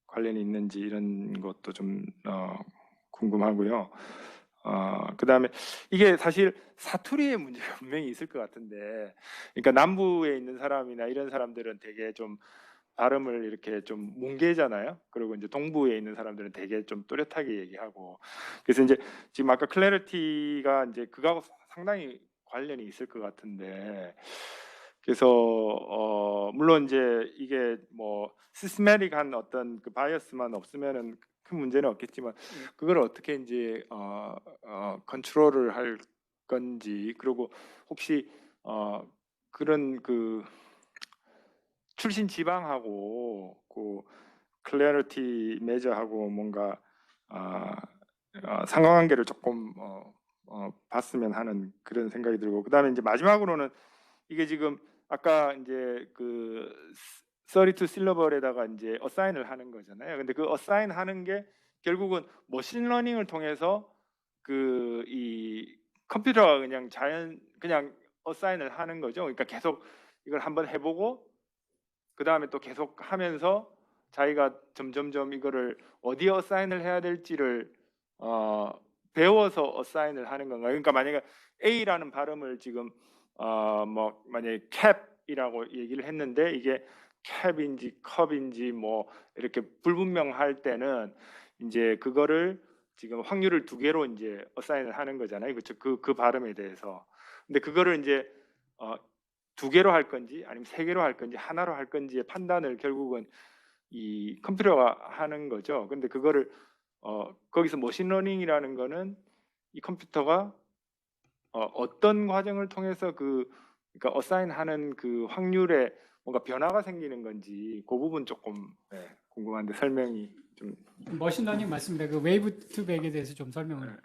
관련이 있는지 이런 것도 좀 궁금하고요. 그다음에 이게 사실 사투리의 문제가 분명히 있을 것 같은데, 그러니까 남부에 있는 사람이나 이런 사람들은 되게 좀 발음을 이렇게 좀 뭉개잖아요. 그리고 이제 동부에 있는 사람들은 되게 좀 또렷하게 얘기하고, 그래서 이제 지금 아까 클래리티가 이제 그거하고 상당히 관련이 있을 것 같은데, 그래서 물론 이제 이게 뭐 시스테믹한 어떤 그 바이어스만 없으면은 큰 문제는 없겠지만 그걸 어떻게 이제 컨트롤을 할 건지, 그리고 혹시 그런 그 출신 지방하고 그 클래리티 메저하고 뭔가 상관관계를 조금 봤으면 하는 그런 생각이 들고, 그다음에 이제 마지막으로는 이게 지금 아까 이제 그 32 실러벌에다가 이제 어사인을 하는 거잖아요. 근데 그 어사인 하는 게 결국은 머신러닝을 통해서 그 이 컴퓨터가 그냥 어사인을 하는 거죠. 그러니까 계속 이걸 한번 해보고 그 다음에 또 계속 하면서 자기가 점점점 이거를 어디에 어사인을 해야 될지를 배워서 어사인을 하는 건가요? 그러니까 만약에 A라는 발음을 지금 뭐 만약에 캡이라고 얘기를 했는데 이게 캡인지 컵인지 뭐 이렇게 불분명할 때는 이제 그거를 지금 확률을 2개로 이제 어사인을 하는 거잖아요. 그렇죠? 그 발음에 대해서. 근데 그거를 이제 2개로 할 건지 아니면 3개로 할 건지 하나로 할 건지의 판단을 결국은 이 컴퓨터가 하는 거죠. 근데 그거를 거기서 머신러닝이라는 거는 이 컴퓨터가 어떤 과정을 통해서 그러니까 어사인하는 그 확률에 뭔가 변화가 생기는 건지 그 부분 조금 궁금한데 설명이 좀. 머신러닝 맞습니다. 그 웨이브 투백에 대해서 좀 설명을.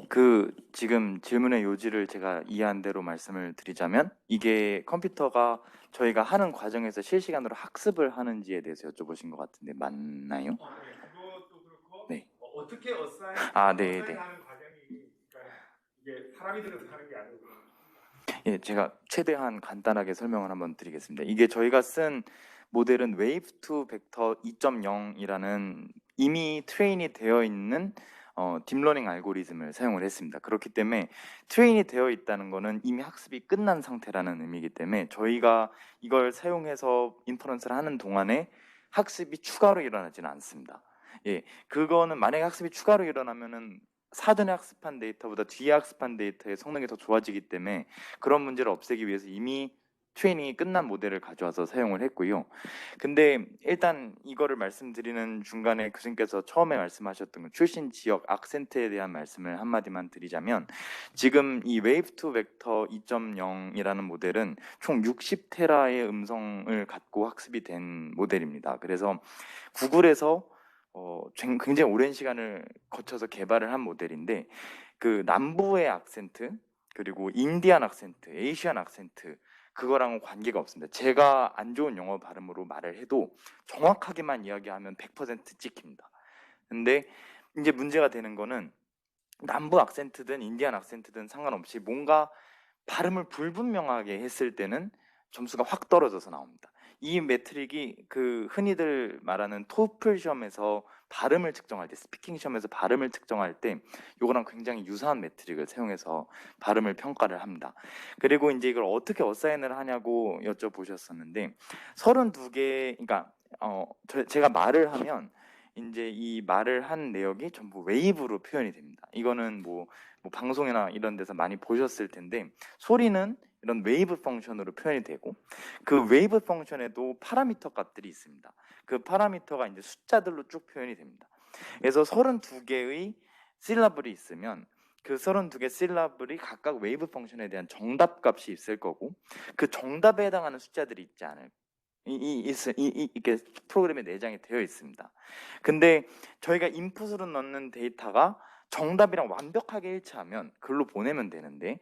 그 지금 질문의 요지를 제가 이해한 대로 말씀을 드리자면 이게 컴퓨터가 저희가 하는 과정에서 실시간으로 학습을 하는지에 대해서 여쭤보신 것 같은데 맞나요? 그것도 그렇고 네. 어떻게 어사인하는 과정이 이게 사람이 들어서 하는 게 아니고. 예, 제가 최대한 간단하게 설명을 한번 드리겠습니다. 이게 저희가 쓴 모델은 웨이브 투 벡터 2.0이라는 이미 트레인이 되어 있는 딥러닝 알고리즘을 사용을 했습니다. 그렇기 때문에 트레인이 되어 있다는 것은 이미 학습이 끝난 상태라는 의미이기 때문에 저희가 이걸 사용해서 인퍼런스를 하는 동안에 학습이 추가로 일어나지는 않습니다. 예, 그거는 만약에 학습이 추가로 일어나면은 사전에 학습한 데이터보다 뒤에 학습한 데이터의 성능이 더 좋아지기 때문에 그런 문제를 없애기 위해서 이미 트레이닝이 끝난 모델을 가져와서 사용을 했고요. 근데 일단 이거를 말씀드리는 중간에 교수님께서 처음에 말씀하셨던 출신 지역 악센트에 대한 말씀을 한마디만 드리자면 지금 이 웨이브 투 벡터 2.0이라는 모델은 총 60테라의 음성을 갖고 학습이 된 모델입니다. 그래서 구글에서 굉장히 오랜 시간을 거쳐서 개발을 한 모델인데 그 남부의 악센트 그리고 인디안 악센트, 에이시안 악센트 그거랑은 관계가 없습니다. 제가 안 좋은 영어 발음으로 말을 해도 정확하게만 이야기하면 100% 찍힙니다. 근데 이제 문제가 되는 거는 남부 악센트든 인디안 악센트든 상관없이 뭔가 발음을 불분명하게 했을 때는 점수가 확 떨어져서 나옵니다. 이 매트릭이 그 흔히들 말하는 토플 시험에서 발음을 측정할 때, 스피킹 시험에서 발음을 측정할 때 요거랑 굉장히 유사한 매트릭을 사용해서 발음을 평가를 합니다. 그리고 이제 이걸 어떻게 어사인을 하냐고 여쭤보셨었는데 32개, 그러니까 제가 말을 하면 이제 이 말을 한 내역이 전부 웨이브로 표현이 됩니다. 이거는 뭐 방송이나 이런 데서 많이 보셨을 텐데 소리는 이런 웨이브 펑션으로 표현이 되고 그 웨이브 펑션에도 파라미터 값들이 있습니다. 그 파라미터가 이제 숫자들로 쭉 표현이 됩니다. 그래서 32개의 실라블이 있으면 그 32개 실라블이 각각 웨이브 펑션에 대한 정답 값이 있을 거고 그 정답에 해당하는 숫자들이 있지 않을까. 이렇게 프로그램에 내장이 되어 있습니다. 근데 저희가 인풋으로 넣는 데이터가 정답이랑 완벽하게 일치하면 글로 보내면 되는데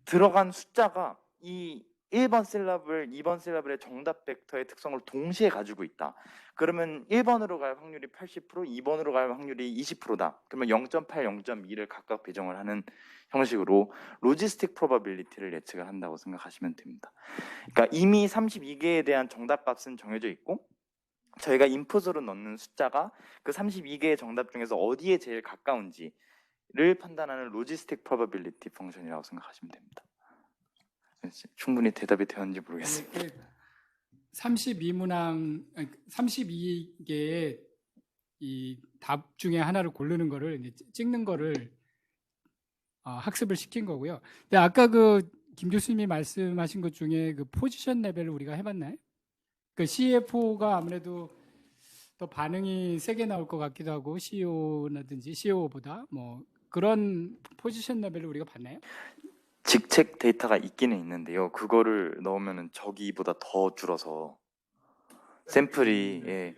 들어간 숫자가 이 1번 셀럽을 2번 셀럽의 정답 벡터의 특성을 동시에 가지고 있다. 그러면 1번으로 갈 확률이 80%, 2번으로 갈 확률이 20%다. 그러면 0.8, 0.2를 각각 배정을 하는 형식으로 로지스틱 프로바빌리티를 예측을 한다고 생각하시면 됩니다. 그러니까 이미 32개에 대한 정답 값은 정해져 있고 저희가 인풋으로 넣는 숫자가 그 32개의 정답 중에서 어디에 제일 가까운지를 판단하는 로지스틱 프로바빌리티 펑션이라고 생각하시면 됩니다. 충분히 대답이 되었는지 모르겠습니다. 32개의 이 답 중에 하나를 고르는 거를 이제 찍는 거를 학습을 시킨 거고요. 근데 아까 그 김 교수님이 말씀하신 것 중에 그 포지션 레벨을 우리가 해봤나요? 그 CFO가 아무래도 더 반응이 세게 나올 것 같기도 하고 CEO라든지 COO보다 뭐 그런 포지션 레벨을 우리가 봤나요? 직책 데이터가 있기는 있는데요. 그거를 넣으면 저기보다 더 줄어서 샘플이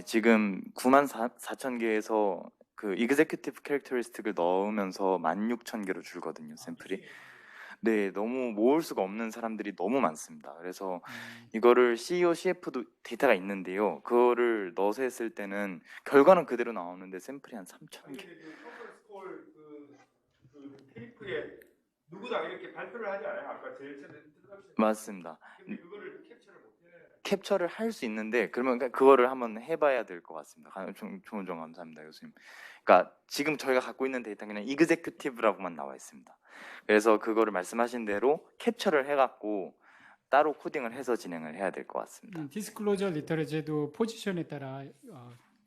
지금 94,000개에서 그 executive characteristic을 넣으면서 16,000개로 줄거든요. 샘플이. 네, 너무 모을 수가 없는 사람들이 너무 많습니다. 그래서 이거를 CEO, CF도 데이터가 있는데요. 그거를 넣어서 했을 때는 결과는 그대로 나오는데 샘플이 한 3,000개. 그 테이프에 누구다 이렇게 발표를 하지 않아요? 아까 제일 처음에 맞습니다. 근데 그거를 캡처를 못해. 캡처를 할 수 있는데 그러면 그거를 한번 해봐야 될 것 같습니다. 좋은 점 감사합니다, 교수님. 그러니까 지금 저희가 갖고 있는 데이터는 그냥 executive라고만 나와 있습니다. 그래서 그거를 말씀하신 대로 캡처를 해갖고 따로 코딩을 해서 진행을 해야 될 것 같습니다. 디스클로저 리터레지도 포지션에 따라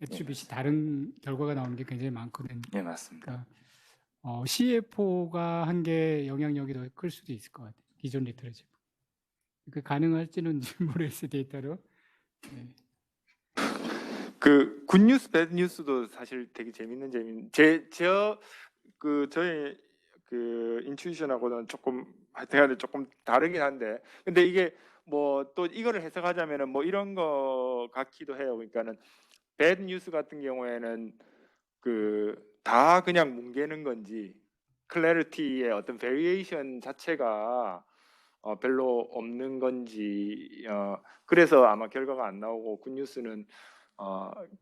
애트리뷰시 다른 결과가 나오는 게 굉장히 많거든요. 네, 맞습니다. 그러니까 CFO가 한 게 영향력이 더 클 수도 있을 것 같아요. 기존 리터레지. 그 가능할지는 모르겠어요, 데이터로. 네. 그 굿뉴스, 배드뉴스도 사실 되게 재밌는 저희 그 인투이션하고는 조금 다르긴 한데, 근데 이게 뭐 또 이거를 해석하자면은 뭐 이런 거 같기도 해요. 그러니까는 배드뉴스 같은 경우에는 그 다 그냥 뭉개는 건지 클래리티의 어떤 베리에이션 자체가 별로 없는 건지 그래서 아마 결과가 안 나오고 굿뉴스는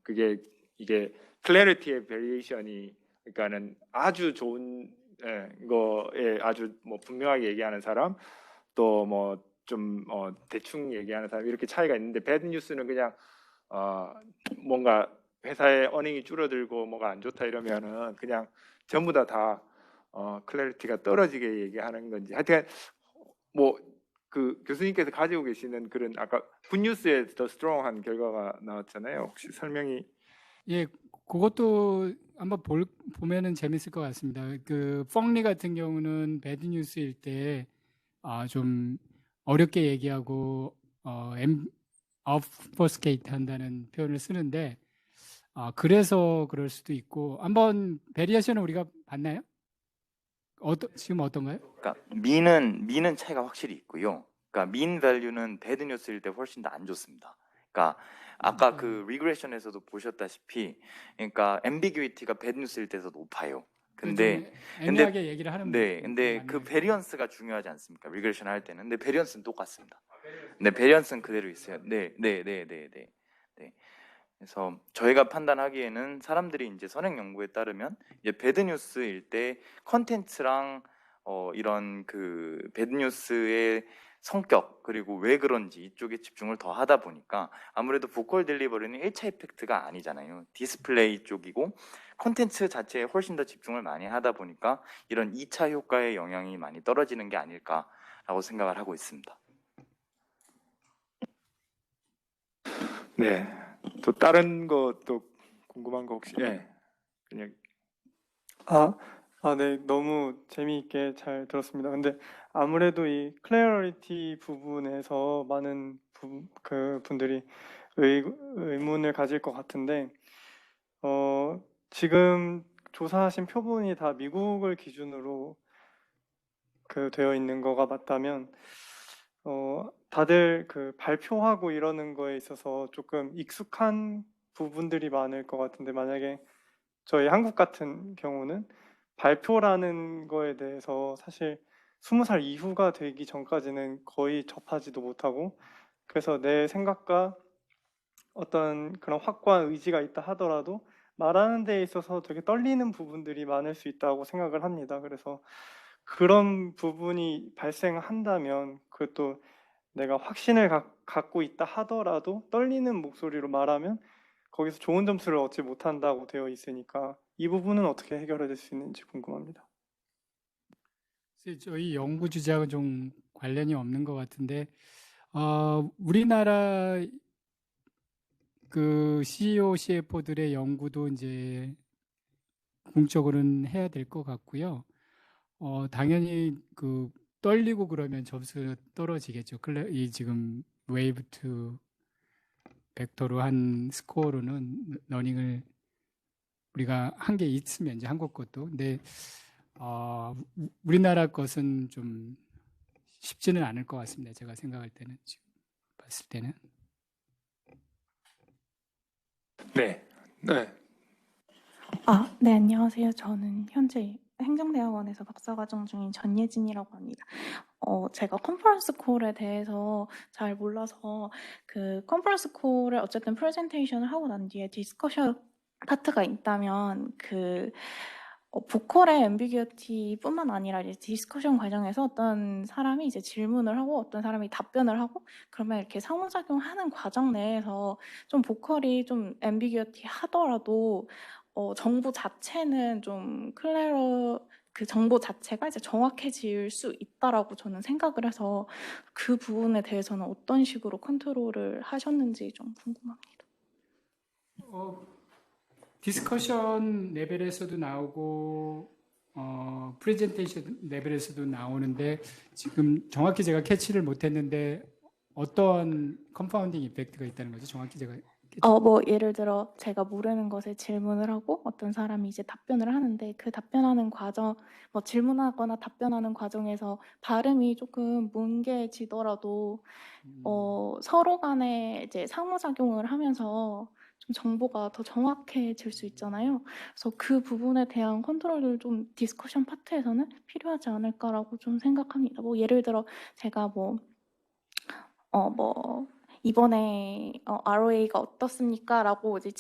그게 이게 클래리티의 베리에이션이 그러니까는 아주 좋은 거에 아주 뭐 분명하게 얘기하는 사람 또 뭐 좀 대충 얘기하는 사람 이렇게 차이가 있는데 배드 뉴스는 그냥 뭔가 회사의 어닝이 줄어들고 뭐가 안 좋다 이러면은 그냥 전부 다 클래리티가 떨어지게 얘기하는 건지 하여튼 뭐 그 교수님께서 가지고 계시는 그런 아까 굿뉴스에 더 스트롱한 결과가 나왔잖아요. 혹시 설명이 그것도 한번 보면은 재밌을 것 같습니다. 그 펑리 같은 경우는 배드 뉴스일 때 좀 어렵게 얘기하고 obfuscate 한다는 표현을 쓰는데 그래서 그럴 수도 있고 한번 베리에이션을 우리가 봤나요? 지금 어떤가요? 그러니까 민은 차이가 확실히 있고요. 그러니까 민 밸류는 배드 뉴스일 때 훨씬 더 안 좋습니다. 그러니까 아까 그 리그레션에서도 보셨다시피, 그러니까 앰비규이티가 배드 뉴스일 때도 높아요. 근데 애매하게 얘기를 하는 근데 그 베리언스가 중요하지 않습니까? 리그레션 할 때는. 근데 베리언스는 똑같습니다. 네, 베리언스는 그대로 있어요. 네. 그래서 저희가 판단하기에는 사람들이 이제 선행 연구에 따르면 이제 배드 뉴스일 때 컨텐츠랑 이런 그 배드 뉴스의 성격 그리고 왜 그런지 이쪽에 집중을 더 하다 보니까 아무래도 보컬 딜리버리는 1차 이펙트가 아니잖아요. 디스플레이 쪽이고 콘텐츠 자체에 훨씬 더 집중을 많이 하다 보니까 이런 2차 효과의 영향이 많이 떨어지는 게 아닐까라고 생각을 하고 있습니다. 네. 또 다른 것도 궁금한 거 혹시 그냥 네, 너무 재미있게 잘 들었습니다. 근데 아무래도 이 클래리티 부분에서 많은 분들이 의문을 가질 것 같은데, 지금 조사하신 표본이 다 미국을 기준으로 되어 있는 거가 맞다면, 다들 그 발표하고 이러는 거에 있어서 조금 익숙한 부분들이 많을 것 같은데, 만약에 저희 한국 같은 경우는 발표라는 거에 대해서 사실 20살 이후가 되기 전까지는 거의 접하지도 못하고, 그래서 내 생각과 어떤 그런 확고한 의지가 있다 하더라도 말하는 데 있어서 되게 떨리는 부분들이 많을 수 있다고 생각을 합니다. 그래서 그런 부분이 발생한다면, 그것도 내가 확신을 갖고 있다 하더라도 떨리는 목소리로 말하면 거기서 좋은 점수를 얻지 못한다고 되어 있으니까 이 부분은 어떻게 해결될 수 있는지 궁금합니다. 저희 연구 주제하고 좀 관련이 없는 것 같은데, 우리나라 그 CEO, CFO들의 연구도 이제 공적으로는 해야 될 것 같고요. 당연히 그 떨리고 그러면 점수 떨어지겠죠. 이 지금 웨이브 2 벡터로 한 스코어로는 러닝을 우리가 한 게 있으면 이제 한국 것도. 근데 우리나라 것은 좀 쉽지는 않을 것 같습니다. 제가 생각할 때는, 지금 봤을 때는. 네. 네, 안녕하세요. 저는 현재 행정대학원에서 박사과정 중인 전예진이라고 합니다. 제가 컨퍼런스 콜에 대해서 잘 몰라서 그 컨퍼런스 콜을 어쨌든 프레젠테이션을 하고 난 뒤에 디스커션 파트가 있다면 그 보컬의 앰비규어티뿐만 아니라 이제 디스커션 과정에서 어떤 사람이 이제 질문을 하고 어떤 사람이 답변을 하고 그러면 이렇게 상호작용하는 과정 내에서 좀 보컬이 좀 앰비규어티 하더라도 정보 자체는 좀 그 정보 자체가 이제 정확해질 수 있다라고 저는 생각을 해서 그 부분에 대해서는 어떤 식으로 컨트롤을 하셨는지 좀 궁금합니다. 디스커션 레벨에서도 나오고 프레젠테이션 레벨에서도 나오는데 지금 정확히 제가 캐치를 못했는데 어떤 컴파운딩 이펙트가 있다는 거죠? 정확히 제가 뭐 예를 들어 제가 모르는 것에 질문을 하고 어떤 사람이 이제 답변을 하는데 그 답변하는 과정, 뭐 질문하거나 답변하는 과정에서 발음이 조금 뭉개지더라도 서로 간에 이제 상호작용을 하면서 좀 정보가 더 정확해질 수 있잖아요. 그래서 그 부분에 대한 컨트롤을 좀 디스커션 파트에서는 필요하지 않을까라고 좀 생각합니다. 뭐 예를 들어 제가 이번에 ROA가 어떻습니까? 라고 이제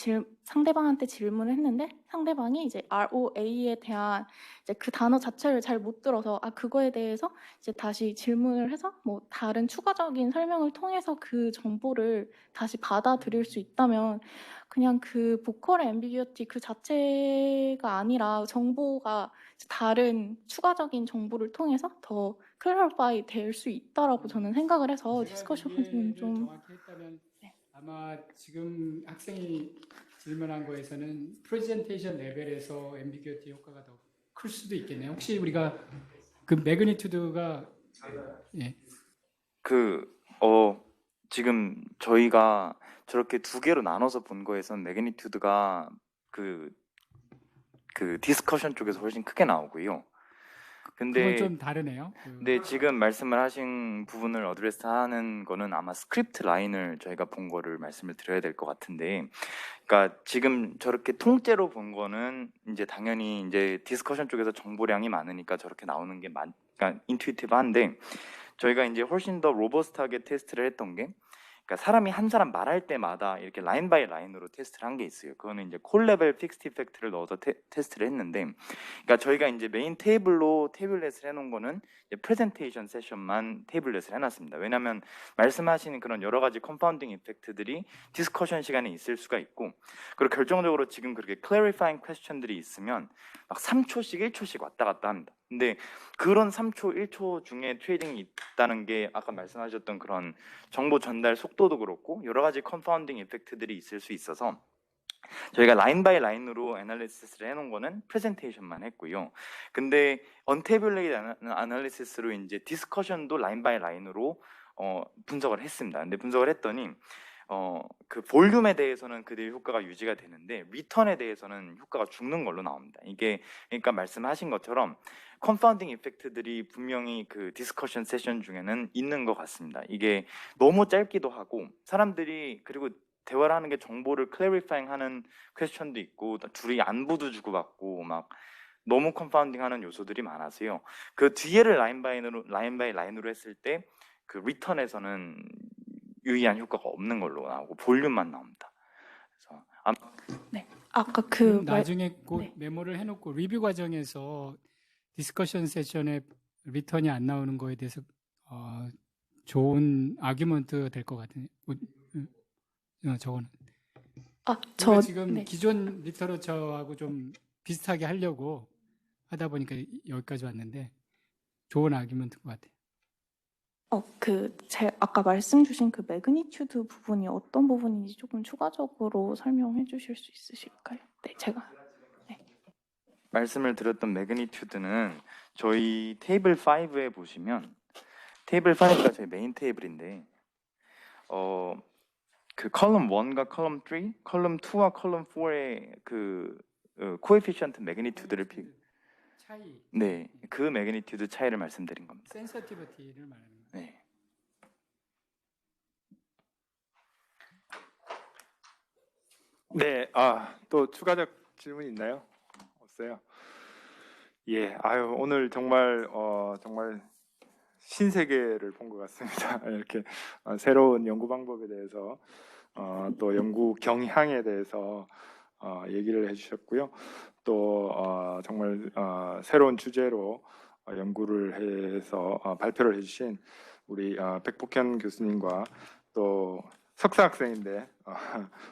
상대방한테 질문을 했는데 상대방이 이제 ROA에 대한 이제 그 단어 자체를 잘 못 들어서 그거에 대해서 이제 다시 질문을 해서 뭐 다른 추가적인 설명을 통해서 그 정보를 다시 받아들일 수 있다면 그냥 그 보컬의 앰비규어티 그 자체가 아니라 정보가 다른 추가적인 정보를 통해서 더 클래리파이 될 수 있다라고 저는 생각을 해서 디스커션은 좀 정확히 했다면 아마 지금 학생이 질문한 거에서는 프레젠테이션 레벨에서 앰비규어티 효과가 더 클 수도 있겠네요. 혹시 우리가 그 매그니튜드가 지금 저희가 저렇게 두 개로 나눠서 본 거에선 매그니튜드가 그 디스커션 쪽에서 훨씬 크게 나오고요. 근데 그건 좀 다르네요. 근데 지금 말씀을 하신 부분을 어드레스하는 거는 아마 스크립트 라인을 저희가 본 거를 말씀을 드려야 될 것 같은데, 그러니까 지금 저렇게 통째로 본 거는 이제 당연히 이제 디스커션 쪽에서 정보량이 많으니까 저렇게 나오는 게 그러니까 인투이티브한데, 저희가 이제 훨씬 더 로버스트하게 테스트를 했던 게, 그러니까 사람이 한 사람 말할 때마다 이렇게 라인 바이 라인으로 테스트를 한 게 있어요. 그거는 이제 콜 레벨 픽스드 이펙트를 넣어서 테스트를 했는데, 그러니까 저희가 이제 메인 테이블로 테이블렛을 해놓은 거는 이제 프레젠테이션 세션만 테이블렛을 해놨습니다. 왜냐하면 말씀하시는 그런 여러 가지 컴파운딩 이펙트들이 디스커션 시간에 있을 수가 있고, 그리고 결정적으로 지금 그렇게 클래리파잉 퀘스천들이 있으면 막 3초씩 1초씩 왔다 갔다 합니다. 근데 그런 3초, 1초 중에 트레이딩이 있다는 게 아까 말씀하셨던 그런 정보 전달 속도도 그렇고 여러 가지 컴파운딩 이펙트들이 있을 수 있어서 저희가 라인 바이 라인으로 애널리시스를 해놓은 거는 프레젠테이션만 했고요. 근데 언테이블레이드 애널리시스로 이제 디스커션도 라인 바이 라인으로 분석을 했습니다. 근데 분석을 했더니 그 볼륨에 대해서는 그대로 효과가 유지가 되는데 리턴에 대해서는 효과가 죽는 걸로 나옵니다. 이게 그러니까 말씀하신 것처럼 컴파운딩 이펙트들이 분명히 그 디스커션 세션 중에는 있는 것 같습니다. 이게 너무 짧기도 하고 사람들이 그리고 대화를 하는 게 정보를 클래리파잉 하는 퀘스천도 있고 둘이 안부도 주고받고 막 너무 컨파운딩하는 요소들이 많아서요. 그 뒤에를 라인 바이 라인으로 했을 때 그 리턴에서는 유의한 효과가 없는 걸로 나오고 볼륨만 나옵니다. 그래서 네. 아까 나중에 그 메모를 해놓고 리뷰 과정에서 디스커션 세션에 리턴이 안 나오는 거에 대해서 좋은 아규먼트 될 것 같은. 저거는. 우리가 지금 기존 리터러처하고 좀 비슷하게 하려고 하다 보니까 여기까지 왔는데 좋은 아규먼트인 것 같아요. 아까 말씀 주신 그 매그니튜드 부분이 어떤 부분인지 조금 추가적으로 설명해 주실 수 있으실까요? 네, 제가. 말씀을 드렸던 매그니튜드는 저희 테이블 5에 보시면 테이블 5가 저희 메인 테이블인데 그 컬럼 1과 컬럼 3, 컬럼 2와 컬럼 4의 그 코에피션트 매그니튜드를 차이. 네, 그 매그니튜드 차이를 말씀드린 겁니다. 센서티비티를 말하는 거예요. 네. 네, 또 추가적 질문 있나요? 없어요. 예, 오늘 정말 정말 신세계를 본 것 같습니다. 이렇게 새로운 연구 방법에 대해서 또 연구 경향에 대해서 얘기를 해주셨고요. 또 정말 새로운 주제로 연구를 해서 발표를 해주신 우리 백복현 교수님과 또 석사 학생인데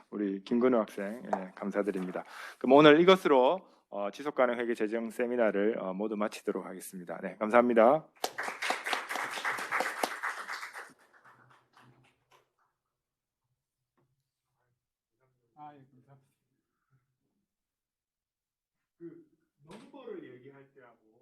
우리 김근우 학생 감사드립니다. 그럼 오늘 이것으로 지속가능 회계 재정 세미나를 모두 마치도록 하겠습니다. 네, 감사합니다. 그 넘버를 얘기할 때하고